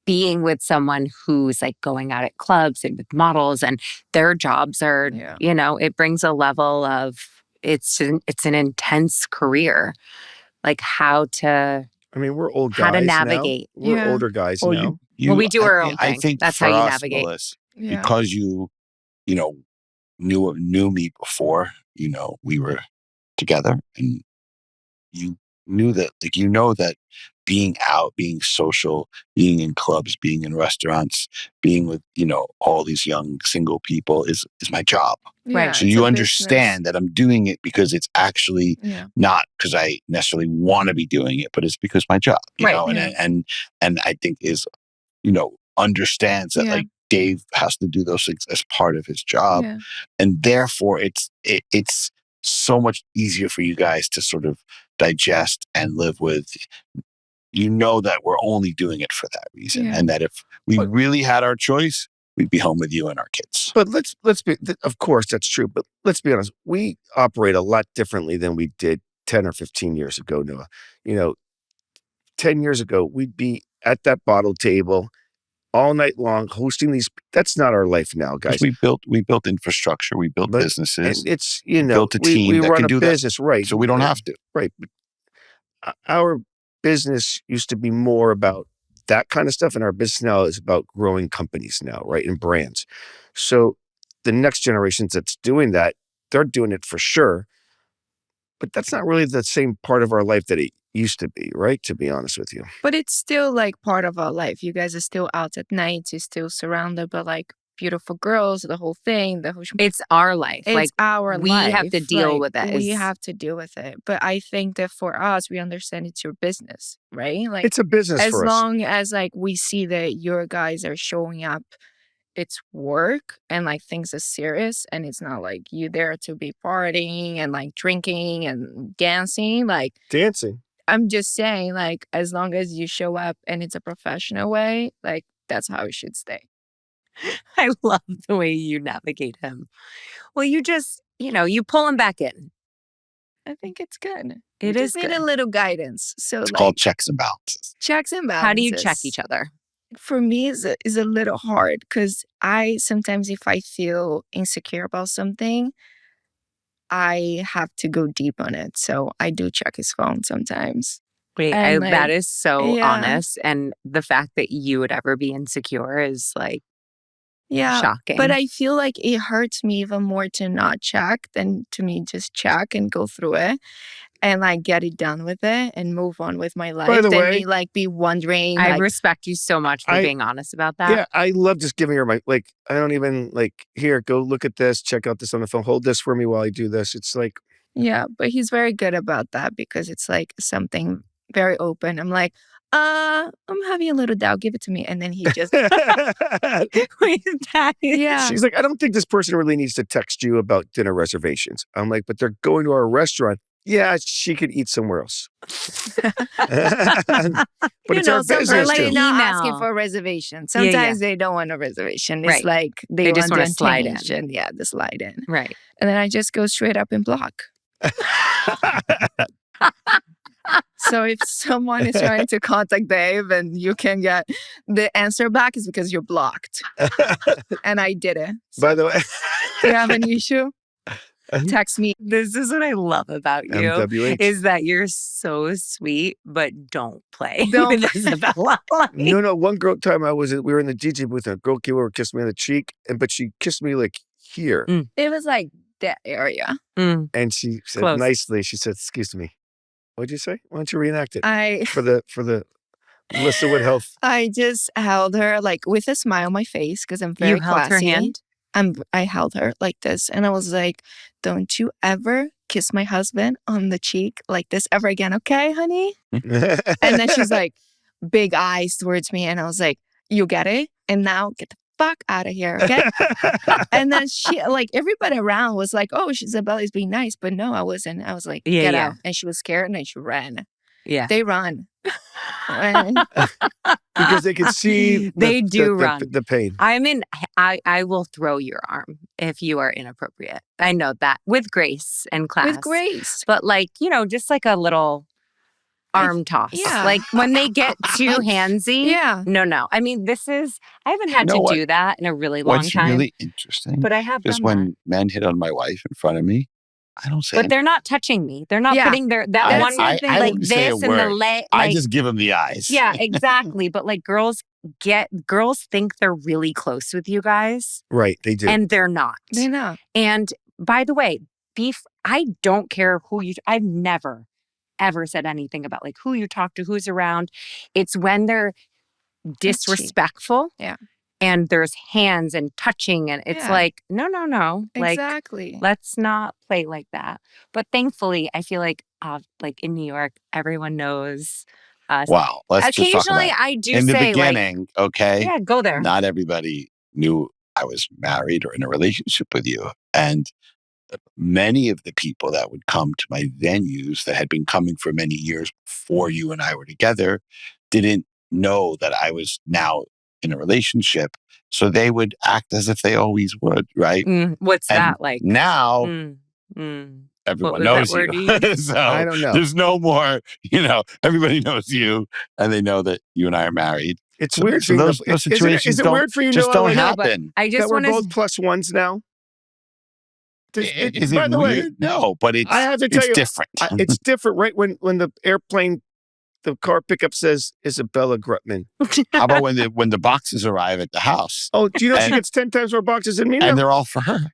Being with someone who's going out at clubs and with models and their jobs are, Yeah. it brings a level of it's an intense career. How to I mean, we're old how to guys now. navigate. We're Yeah. older guys Well, now. Well, we do I our mean, own I thing. think That's how for you us, navigate. Melissa, Yeah. because you know, knew me before, we were together, and you knew that, that being out, being social, being in clubs, being in restaurants, being with, all these young single people is my job. Yeah, Right. So it's you a business. understand that I'm doing it because it's actually Yeah. not because I necessarily want to be doing it, but it's because my job, Right. Yeah. and I think is, understands that Yeah. Dave has to do those things as part of his job. Yeah. And therefore it's so much easier for you guys to sort of digest and live with, that we're only doing it for that reason. Yeah. And that if we But- really had our choice, we'd be home with you and our kids. But let's be, of course, that's true. But let's be honest. We operate a lot differently than we did 10 or 15 years ago, Noah. 10 years ago, we'd be at that bottle table all night long hosting these. That's not our life now, guys. Because we built infrastructure, we built And businesses, it's, built a team we that run can a do that. business, right? So we don't have to. Right. But our business used to be more about that kind of stuff. And our business now is about growing companies now, right? And brands. So the next generations that's doing that, they're doing it for sure. But that's not really the same part of our life that it used to be, right? To be honest with you. But it's still part of our life. You guys are still out at night. You're still surrounded by beautiful girls, the whole thing, the whole. It's our life. It's our we life. have to deal with it. We have to deal with it. But I think that for us, we understand it's your business, right? It's a business as for us. long as we see that your guys are showing up, it's work and things are serious, and it's not you there to be partying and drinking and dancing. Dancing. I'm just saying, as long as you show up and it's a professional way, that's how it should stay. I love the way you navigate him. Well, you just, you pull him back in. I think it's good. It You is just need good. a little guidance. So It's called checks and balances. checks and balances. How do you check each other? For me, is a little hard because I sometimes, if I feel insecure about something, I have to go deep on it. So I do check his phone sometimes. Wait, And, that is so yeah. honest. And the fact that you would ever be insecure is Yeah. shocking. But I feel it hurts me even more to not check than to me just check and go through it and get it done with it and move on with my life. By the than way, me be wondering. I respect you so much for being honest about that. Yeah, I love just giving her my, I don't even here, go look at this, check out this on the phone, hold this for me while I do this. It's Yeah, but he's very good about that because it's something very open. I'm I'm having a little doubt. Give it to me. And then he just, Wait, that is- yeah. She's I don't think this person really needs to text you about dinner reservations. I'm but they're going to our restaurant. Yeah, she could eat somewhere else. But it's our some business like too. They're not email. asking for a reservation. Yeah, yeah. Sometimes they don't want a reservation. It's Right. they just want wanna the slide in. attention. Yeah, the slide in. Right. And then I just go straight up and block. So if someone is trying to contact Dave and you can get the answer back, is because you're blocked. And I did it. So By the way, if you have an issue, text me. This is what I love about you MWH. is that you're so sweet, but don't play Don't with Isabela. No. One girl time we were in the DJ booth and a girl came over and kissed me on the cheek, but she kissed me here. It was that area. Mm. And she said Close. nicely, she said, "Excuse me. What'd you say? Why don't you reenact it I for the Melissa Wood Health?" I just held her with a smile on my face because I'm very You held her classy. hand? I held her like this, and I was like, "Don't you ever kiss my husband on the cheek like this ever again, okay, honey?" And then she's big eyes towards me, and I was like, "You get it? And now get the fuck out of here, okay?" And then she, everybody around was like, "Oh, Isabela is being nice," but no, I wasn't. I was like, Yeah, "Get yeah. out!" And she was scared, and then she ran. Yeah. They run. And because they can see They do run. the pain. I will throw your arm if you are inappropriate. I know that with grace and class. with grace. But like, just like a little arm toss. yeah. Like when they get too handsy. Yeah. No. I mean, I haven't had You know to do that in a really long What's time. really interesting But I have is done when that. men hit on my wife in front of me, I don't say But they're not touching me. They're not Yeah. putting that I- one I like don't say a this and the word. leg. I just give them the eyes. Yeah, exactly. But like girls think they're really close with you guys. Right, they do. And they're not. They know. And by the way, I don't care I've never, ever said anything about like who you talk to, who's around. It's when they're disrespectful. Yeah. And there's hands and touching. And it's like, no. Like, Exactly. let's not play like that. But thankfully, I feel like in New York, everyone knows us. Wow. Let's just talk Occasionally, about I do in the say beginning, okay? yeah, go there. Not everybody knew I was married or in a relationship with you. And many of the people that would come to my venues that had been coming for many years before you and I were together didn't know that I was now in a relationship. So they would act as if they always would, right? What's And that like? now What everyone was knows that word you. you used? So I don't know. there's no more, everybody knows you and they know that you and I are married. It's So- weird. so being those is situations it weird for you, just Noah, don't like, No, but happen. I that just we're want both plus ones now? Is by it the way, weird? No, but I have to tell it's you, different. it's different, right? When the car pickup says Isabela Grutman. How about when the boxes arrive at the house? Oh, do you know she And- gets 10 times more boxes than me now? And they're all for her.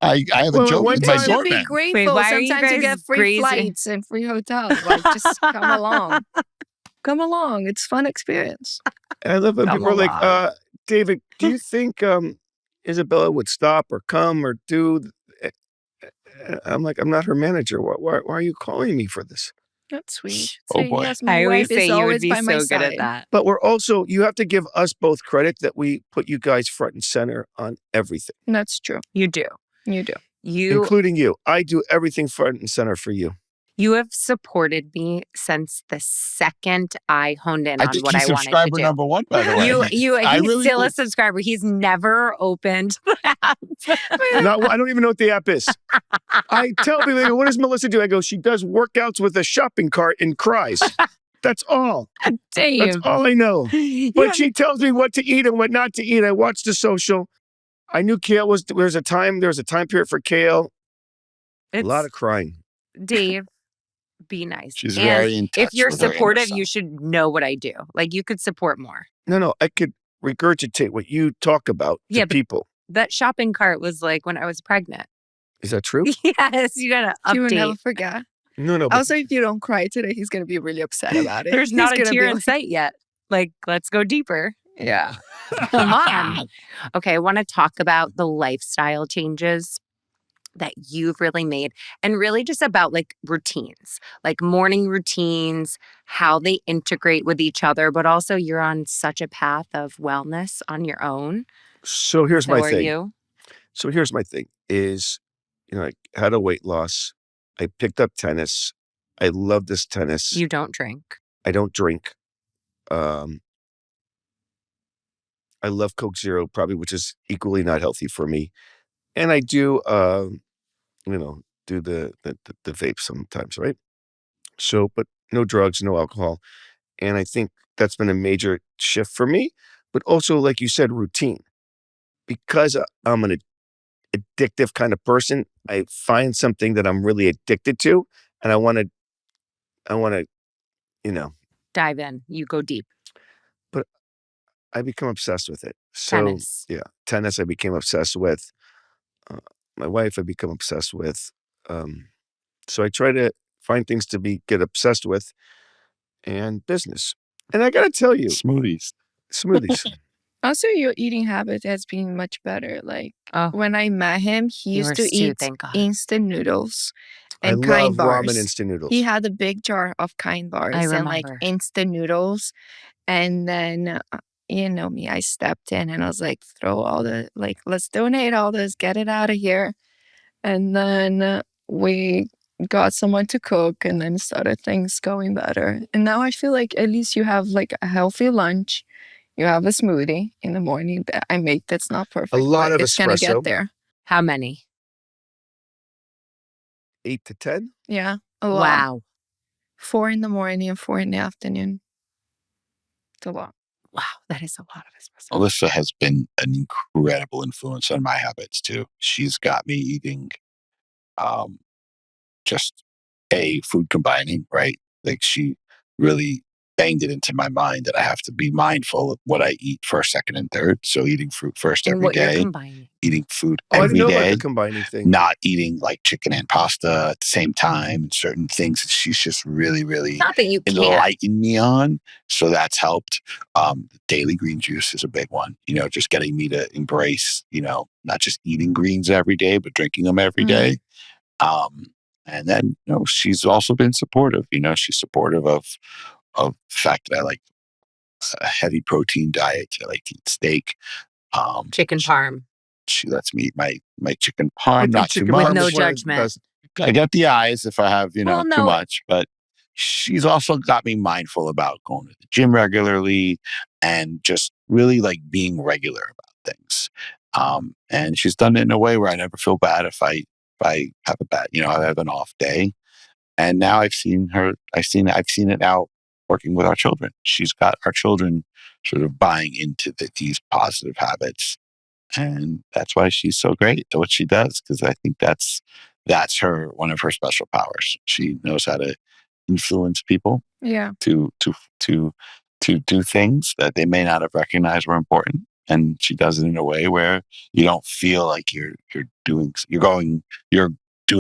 I have a Well, joke one with my You should be doorman. grateful. why are you Sometimes you guys get free grazing? flights and free hotels. Like, just come along. Come along. It's fun experience. And I love when Come people are like, along. David, do you think Isabela would stop or come or do? I'm like, I'm not her manager. Why are you calling me for this? That's sweet. Oh, So, boy. yes, my I always wife is say you would always be by my so good at side. that. But you have to give us both credit that we put you guys front and center on everything, That's true. You do. You do. including you. I do everything front and center for you. You have supported me since the second I honed in I on think what he's I wanted to subscriber do. number one, by the way. He's I really still a think- subscriber. He's never opened the app. I don't even know what the app is. I tell people, they go, what does Melissa do? I go, she does workouts with a shopping cart and cries. That's all. That's Dave. all I know. But she tells me what to eat and what not to eat. I watched the social. I knew kale there was a time period for kale. A lot of crying. Dave, be nice. She's And very in touch if you're with her inner supportive, self. you should know what I do. Like you could support more. No, I could regurgitate what you talk about to Yeah, but- people. That shopping cart was like when I was pregnant. Is that true? Yes, you gotta She will never update. forget. No, but Also, if you don't cry today, he's going to be really upset about it. There's He's not a gonna be tear in like, sight yet. Like, let's go deeper. Yeah. Come on. Okay, I want to talk about the lifestyle changes that you've really made and really just about like routines, like morning routines, how they integrate with each other, but also you're on such a path of wellness on your own. So here's So my are thing. you? So here's my thing is, I had a weight loss. I picked up tennis. I love this tennis. You don't drink. I don't drink. I love Coke Zero, probably, which is equally not healthy for me. And I do, do the vape sometimes, right? So, but no drugs, no alcohol. And I think that's been a major shift for me. But also, like you said, routine. Because I'm an addictive kind of person, I find something that I'm really addicted to, and I want to, Dive in. You go deep. I become obsessed with it. So, Tennis. yeah, tennis I became obsessed with. My wife I become obsessed with. So I try to find things to get obsessed with, and business. And I got to tell you, Smoothies. smoothies. Also, your eating habit has been much better. Like Oh, when I met him, he you used were to Stu, eat thank God. instant noodles I and love kind bars. ramen instant noodles. He had a big jar of kind bars I and like remember. instant noodles. And then, you know me, I stepped in and I was like, let's donate all this, get it out of here. And then we got someone to cook and then started things going better. And now I feel like at least you have like a healthy lunch. You have a smoothie in the morning that I make that's not A perfect, lot but of it's gonna get espresso, there. How many? 8 to 10. Yeah, a lot. Wow. 4 in the morning and 4 in the afternoon. It's a lot. Wow, that is a lot of espresso. Melissa has been an incredible influence on my habits too. She's got me eating um, just food combining, right? Like she really banged it into my mind that I have to be mindful of what I eat first, second, and third. So eating fruit first And every what you're day, combining. eating food Oh, I didn't every know about day, the combining thing. not eating like chicken and pasta at the same time, certain things that she's just really, really Not that you can't. enlightened me on. So that's helped. Daily green juice is a big one, just getting me to embrace, not just eating greens every day, but drinking them every day. Um, and then, she's also been supportive. She's supportive of the fact that I like a heavy protein diet. I like to eat steak. Chicken parm. She lets me eat my chicken I parm, think not too chicken With much. parm no is one of the judgment. best. I got the eyes if I have, Well, too no. much, but she's also got me mindful about going to the gym regularly and just really like being regular about things. And she's done it in a way where I never feel bad if I have a bad, I have an off day. And now I've seen it now working with our children. She's got our children sort of buying into these positive habits. And that's why she's so great at what she does, because I think that's one of her special powers. She knows how to influence people Yeah. to do things that they may not have recognized were important. And she does it in a way where you don't feel like you're doing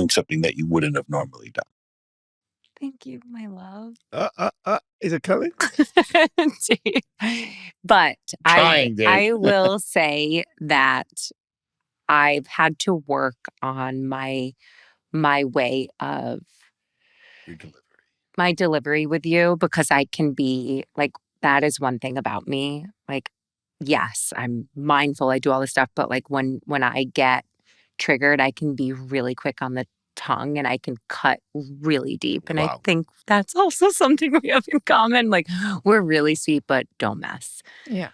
something that you wouldn't have normally done. Thank you, my love. Is it coming? But Trying, Dave. I will say that I've had to work on my way of Your delivery. my delivery with you, because I can be like, that is one thing about me. Like, yes, I'm mindful, I do all this stuff, but like when I get triggered, I can be really quick on the tongue and I can cut really deep. And I Wow. think that's also something we have in common. Like, we're really sweet, but don't mess. Yeah.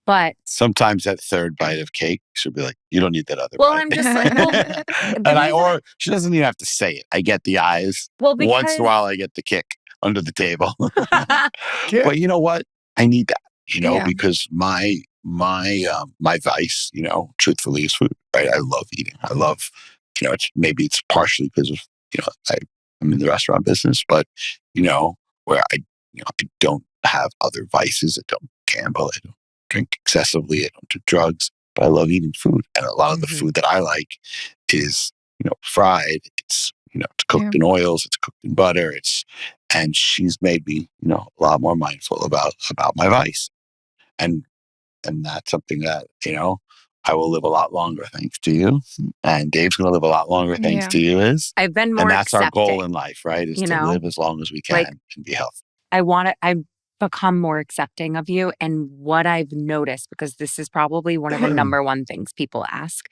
But Sometimes that third bite of cake, she'll be like, "You don't need that other well, bite." I'm just like, well, or she doesn't even have to say it. I get the eyes. well, Once in a because while, I get the kick under the table. Yeah. But you know what? I need that. Yeah. Because my vice, truthfully, is food. Right? I love eating. I love, it's partially because of I'm in the restaurant business, but where I don't have other vices. I don't gamble. I don't drink excessively. I don't do drugs. But I love eating food, and a lot of the food that I like is fried. It's cooked in oils. It's cooked in butter. And she's made me a lot more mindful about my vice, and that's something that I will live a lot longer thanks to you, and Dave's going to live a lot longer thanks Yeah. to you. I've been more And that's our goal accepting. in life, right? Is you to know? live as long as we can Like, and be healthy. I've become more accepting of you. And what I've noticed, because this is probably one of the number one things people ask,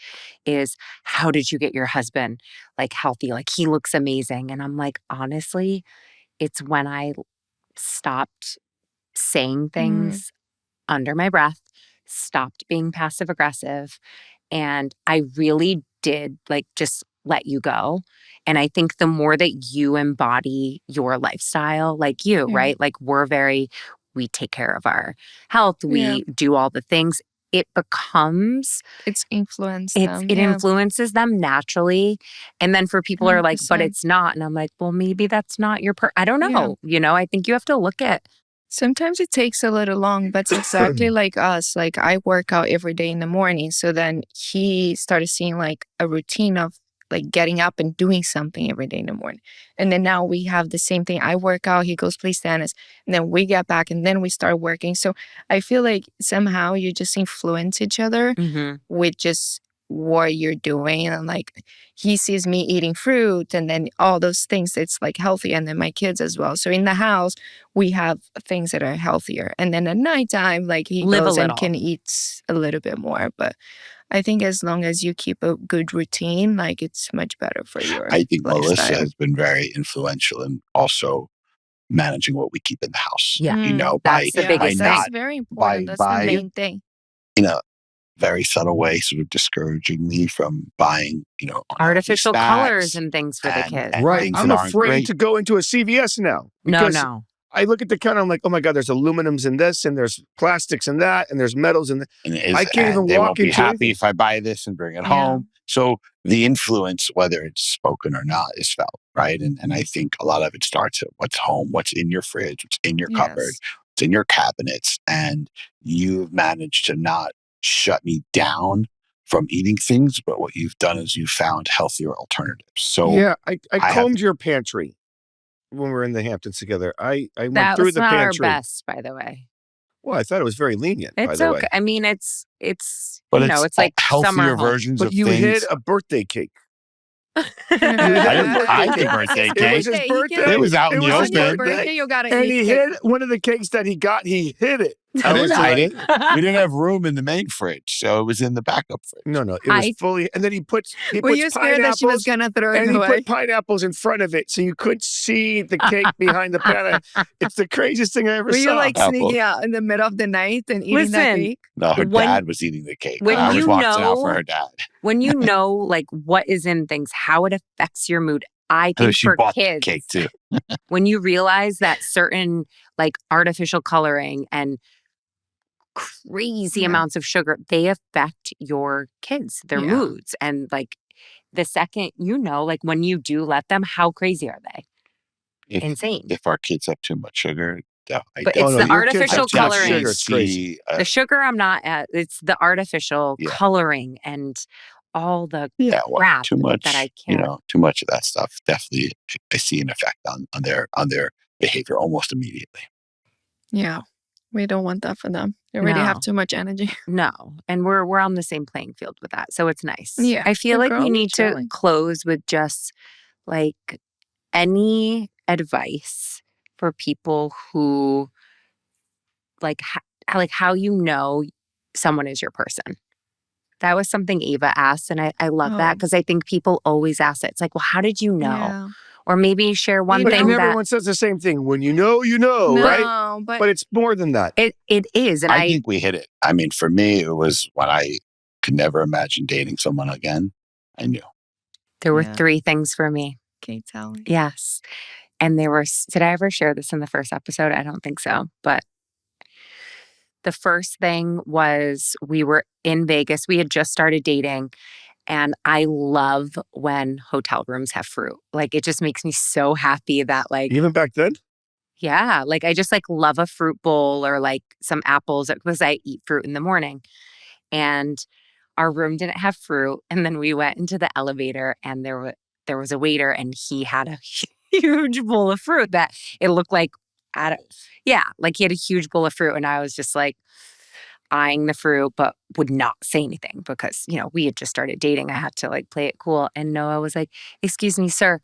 is how did you get your husband like healthy? Like, he looks amazing. And I'm like, honestly, it's when I stopped saying things under my breath, stopped being passive aggressive, and I really did like just let you go. And I think the more that you embody your lifestyle, like you, Yeah. right? Like, we take care of our health, we do all the things. It becomes, It's influenced them. it influences them naturally. And then for people who are like, but 100%. it's not. And I'm like, well, maybe that's not I don't know. I think you have to look at. Sometimes it takes a little long, but it's exactly like us. Like, I work out every day in the morning. So then he started seeing like a routine of like getting up and doing something every day in the morning. And then now we have the same thing. I work out, he goes play tennis, and then we get back and then we start working. So I feel like somehow you just influence each other Mhm. with just what you're doing. And like, he sees me eating fruit and then all those things, it's like healthy. And then my kids as well. So in the house, we have things that are healthier. And then at nighttime, like, he Live a goes and little. can eat a little bit more. But I think as long as you keep a good routine, like it's much better for your I think Melissa lifestyle. has been very influential in also managing what we keep in the house. Yeah. You know, That's the biggest not That's very important. That's the by main thing. in a very subtle way, sort of discouraging me from buying, unhealthy artificial colors snacks and things for the kids. and Right. things I'm that aren't afraid great. to go into a CVS now No, because no. I look at the counter. I'm like, oh my God, there's aluminums in this, and there's plastics in that, and there's metals in that. I can't even They walk won't be into happy anything. if I buy this and bring it Yeah. home. So the influence, whether it's spoken or not, is felt, right? And I think a lot of it starts at what's home, what's in your fridge, what's in your cupboard, Yes. what's in your cabinets. And you've managed to not shut me down from eating things, but what you've done is you've found healthier alternatives. So Yeah, I I have combed your pantry when we were in the Hamptons together. I went That through was the not our pantry. best, by the way. Well, I thought it was very lenient, by It's the okay. way. I mean, it's but it's like healthier summer home. versions But of you things. hid a birthday cake. I didn't hide the It was birthday his cake. It was his birthday. He birthday. can- It was out in the was his On your open. birthday, you gotta And eat he cake. hid one of the cakes that he got. He hid it. I didn't was hide like, it. We didn't have room in the main fridge, so it was in the backup fridge. No, it was I- fully. And then he puts Were you scared that she was pineapples, gonna throw it and he away? put pineapples in front of it, so you couldn't see the cake behind the pan. It's the craziest thing I ever Were you saw. like Apple. sneaking out in the middle of the night and eating that Listen, cake? No, her When- dad was eating the cake. when I was you watching out know- for her dad. when you know like what is in things, how it affects your mood. I So think she for bought the kids, cake too. when you realize that certain like artificial coloring and crazy Yeah. amounts of sugar, they affect your kids, their Yeah. moods. And like the second like when you do let them, how crazy are they? If, Insane. if our kids have too much sugar, But Oh, it's no, the your kids artificial have too much coloring. sugar. It's crazy. The sugar I'm not at. It's the artificial Yeah. coloring and all the well, too much. that I can't. Too much of that stuff. Definitely, I see an effect on their behavior almost immediately. Yeah. We don't want that for them. They already No. have too much energy. No, and we're on the same playing field with that, so it's nice. Yeah, I feel the like we girls need to chilling. close with just like any advice for people who like how you know someone is your person. That was something Ava asked, and I love that Oh. because I think people always ask it. It's like, well, how did you know? Yeah. Or maybe share one We But thing know. that everyone says the same thing. When you know, No, right? but But it's more than that. it is, and I think we hit it. I mean, for me, it was when I could never imagine dating someone again. I knew. there were Yeah. 3 things for me. okay, tell me. Yes. And did I ever share this in the first episode? I don't think so. But the first thing was we were in Vegas. We had just started dating. And I love when hotel rooms have fruit. Like, it just makes me so happy that, like, Even back then? yeah, like, I just, like, love a fruit bowl or, like, some apples because I eat fruit in the morning. And our room didn't have fruit. And then we went into the elevator and there was a waiter and he had a huge bowl of fruit that it looked like, like he had a huge bowl of fruit. And I was just like eyeing the fruit, but would not say anything because, we had just started dating. I had to like play it cool. And Noah was like, "Excuse me, sir,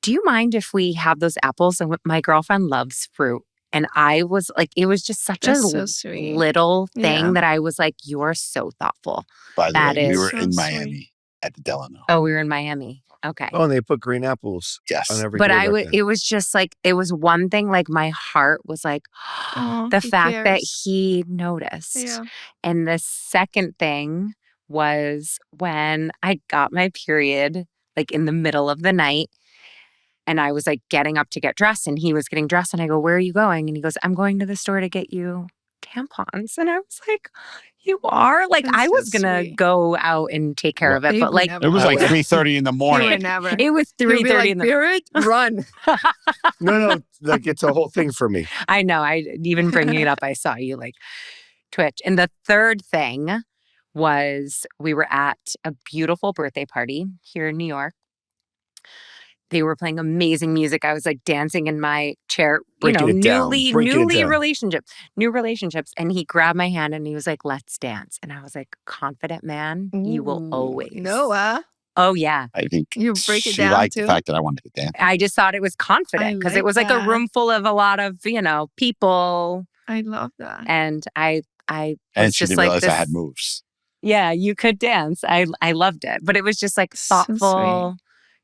do you mind if we have those apples?" And my girlfriend loves fruit. And I was like, it was just such That's a so sweet. little thing Yeah. that I was like, "You are so thoughtful." By the That way, we is were so in sweet. Miami at the Delano. Oh, we were in Miami. Okay. Oh, and they put green apples Yes. on every But door back then. it was just like, it was one thing, like my heart was like, Oh, the he fact that cares. he noticed. Yeah. And the second thing was when I got my period, like in the middle of the night, and I was like getting up to get dressed and he was getting dressed. And I go, "Where are you going?" And he goes, "I'm going to the store to get you tampons." And I was like, "You are?" Like, That's I so was going to sweet. go out and take care of it. They But would like, never It was do like that. 3:30 in the He morning. would never. it was He'd be 3:30 like, in the "Period, run." No, like it's a whole thing for me. I know. I even bringing it up, I saw you like twitch. And the third thing was we were at a beautiful birthday party here in New York. They were playing amazing music. I was like dancing in my chair, Breaking it down. new relationships. And he grabbed my hand and he was like, "Let's dance." And I was like, "Confident man, you will Ooh, always." Noah, Oh yeah. I think you break it she down liked too. the fact that I wanted to dance. I just thought it was confident because it like was like a that. room full of a lot of, people. I love that. And I And was she just didn't like realize this. I had moves. Yeah, you could dance. I loved it. But it was just like So sweet. thoughtful,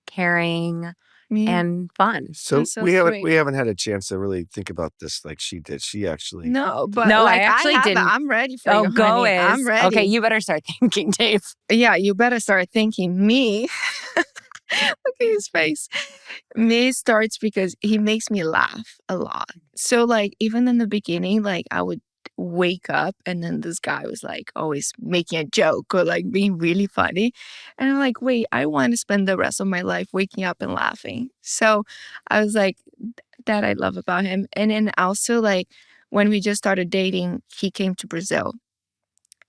caring, Yeah. and fun. So That's so we sweet. haven't had a chance to really think about this like she did. She actually No, but No, I like I actually have it. didn't. I'm ready for Oh, you, go honey. I'm is. ready. Okay, you better start thinking, Dave. Yeah, you better start thinking me. Look at his face. Me starts because he makes me laugh a lot. So like even in the beginning, like I would wake up and then this guy was like always making a joke or like being really funny. And I'm like, wait, I want to spend the rest of my life waking up and laughing. So I was like, that I love about him. And then also like when we just started dating, he came to Brazil.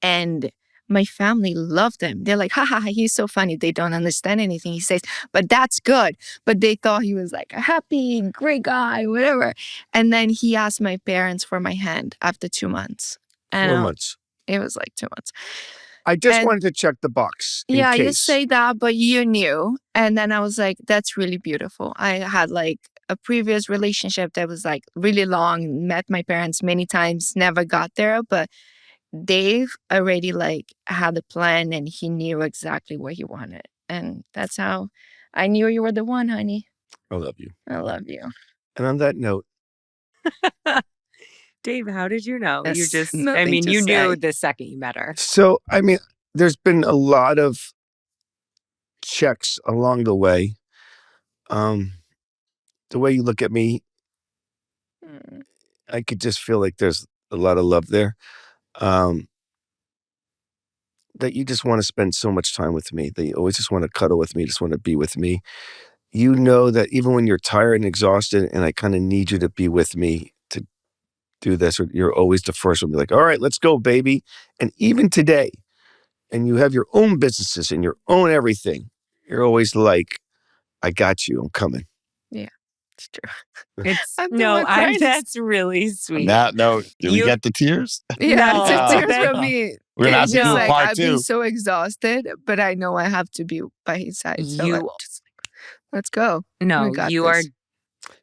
And my family loved him. They're like, ha ha, ha, he's so funny. They don't understand anything he says, but that's good. But they thought he was like a happy, great guy, whatever. And then he asked my parents for my hand after 2 months. 4 months. It was like 2 months. I just And- wanted to check the box in Yeah, you case. say that, but you knew. And then I was like, that's really beautiful. I had like a previous relationship that was like really long, met my parents many times, never got there, but Dave already like had a plan and he knew exactly what he wanted. And that's how I knew you were the one, honey. I love you. I love you. And on that note, Dave, how did you know? You Yes, just, I nothing mean, to you knew say. the second you met her. so I mean, there's been a lot of checks along the way. The way you look at me, Mm. I could just feel like there's a lot of love there. That you just want to spend so much time with me, that you always just want to cuddle with me, just want to be with me. You know that even when you're tired and exhausted and I kind of need you to be with me to do this, or you're always the first one to be like, all right, let's go, baby. And even today, and you have your own businesses and your own everything, you're always like, I got you, I'm coming. It's true. It's I'm the no, one crying. that's really On sweet. that note, did we You- get the tears? Yeah, No, it's tears that- from me. We're gonna have It's to just do a like part I've been two. so exhausted, but I know I have to be by his side. So I'm You- just like, let's go. No, We got you are. this.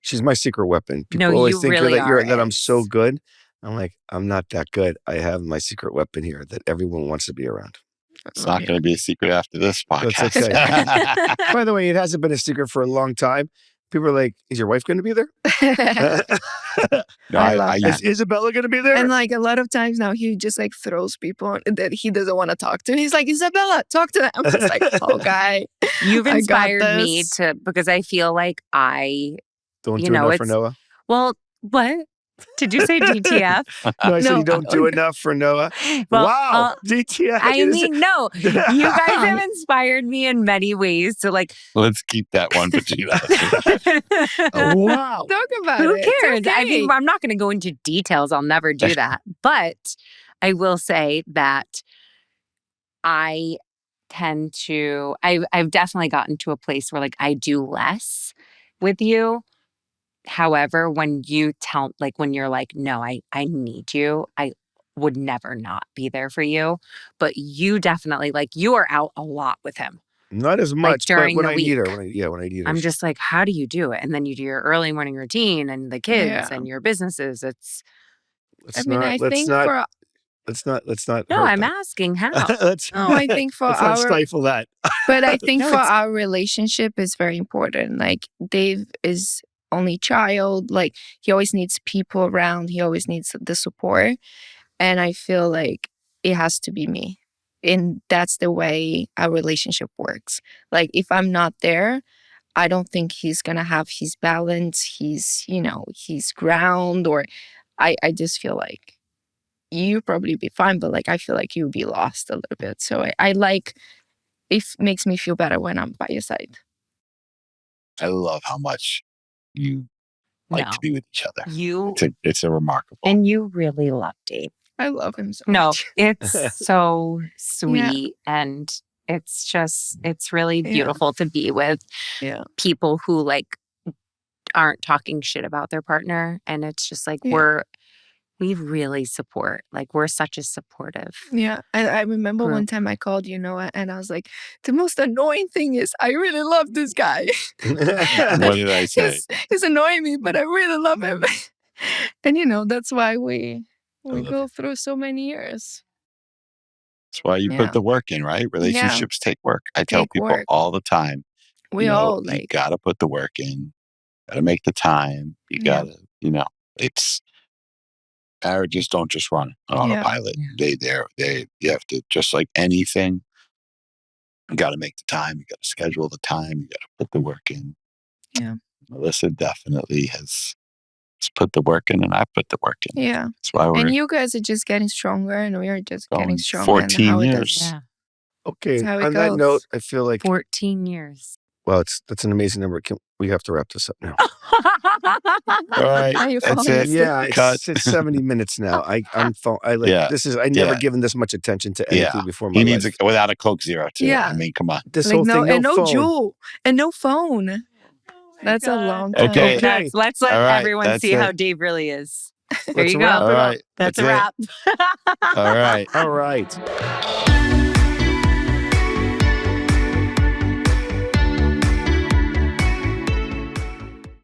She's my secret weapon. People No, always you think really that are, that I'm so Is. good. I'm like, I'm not that good. I have my secret weapon here that everyone wants to be around. It's not going to be a secret after this podcast. That's By the way, it hasn't been a secret for a long time. People are like, is your wife going to be there? No, I love Is Isabela going to be there? And like a lot of times now, he just like throws people that he doesn't want to talk to. He's like, Isabela, talk to them. I'm just like, oh, guy. You've I got inspired me this. to, because I feel like I, Don't you do know, enough for it's- Noah. well, what? Did you say DTF? No, I said No. you don't do enough for Noah. Well, Wow. DTF. I mean, no, you guys have inspired me in many ways to like. Let's keep that one between us. Wow. Talk about Who it. It's cares? I okay. mean, I'm not going to go into details. I'll never do that. But I will say that I tend to, I've definitely gotten to a place where like I do less with you. However, when you tell, like when you're like, no, I need you, I would never not be there for you. But you definitely, like, you are out a lot with him. Not as much, but during when the I need her, week. when I need her. I'm just like, how do you do it? And then you do your early morning routine and the kids Yeah. and your businesses. It's let's I mean, not, I let's think not, for let's not. no, hurt I'm them. asking how. let's, no, I think for let's not our stifle that. but I think No, for it's- our relationship is very important. Like Dave is only child. Like he always needs people around. He always needs the support. And I feel like it has to be me. And that's the way our relationship works. Like if I'm not there, I don't think he's gonna have his balance, his ground, or I just feel like you probably be fine, but like I feel like you'll be lost a little bit. So I like it makes me feel better when I'm by your side. I love how much you like No. to be with each other. You It's a remarkable. and you really love Dave. I love him so No, much. it's so sweet and it's just it's really Yeah. beautiful to be with Yeah. people who like aren't talking shit about their partner, and it's just like Yeah. we really support, like we're such a supportive. Yeah. I remember one Group. time I called you, Noah, and I was like, the most annoying thing is I really love this guy. What did I say? He's annoying me, but I really love him. And that's why we love go through so many years. That's why you put Yeah. the work in, right? Relationships take work. I tell Take people work. all the time, We all you like, got to put the work in, got to make the time. You yeah. got to, it's marriages don't just run on Yeah. autopilot. You have to, just like anything, you got to make the time, you got to schedule the time, you got to put the work in. Yeah. Melissa definitely has put the work in, and I put the work in. Yeah. That's why And we're you guys are just getting stronger, and we are just getting going stronger, and 14 how it years. does. Yeah. That's Okay. how it On that note, goes. I feel like 14 years. well, that's an amazing number. We have to wrap this up now. All right, Are you that's falling it. asleep? Yeah, Cut. it's 70 minutes now. I like Yeah, this is I never yeah, given this much attention to yeah. anything before in He my needs life. without a Coke Zero too. Yeah. I mean, come on. This Like whole thing, no no phone. jewel and no phone. That's a long time. Okay. Okay. Let's let All right, everyone that's see it. how Dave really is. There Let's you wrap go. All it up. right, That's a it. wrap. All right. All right.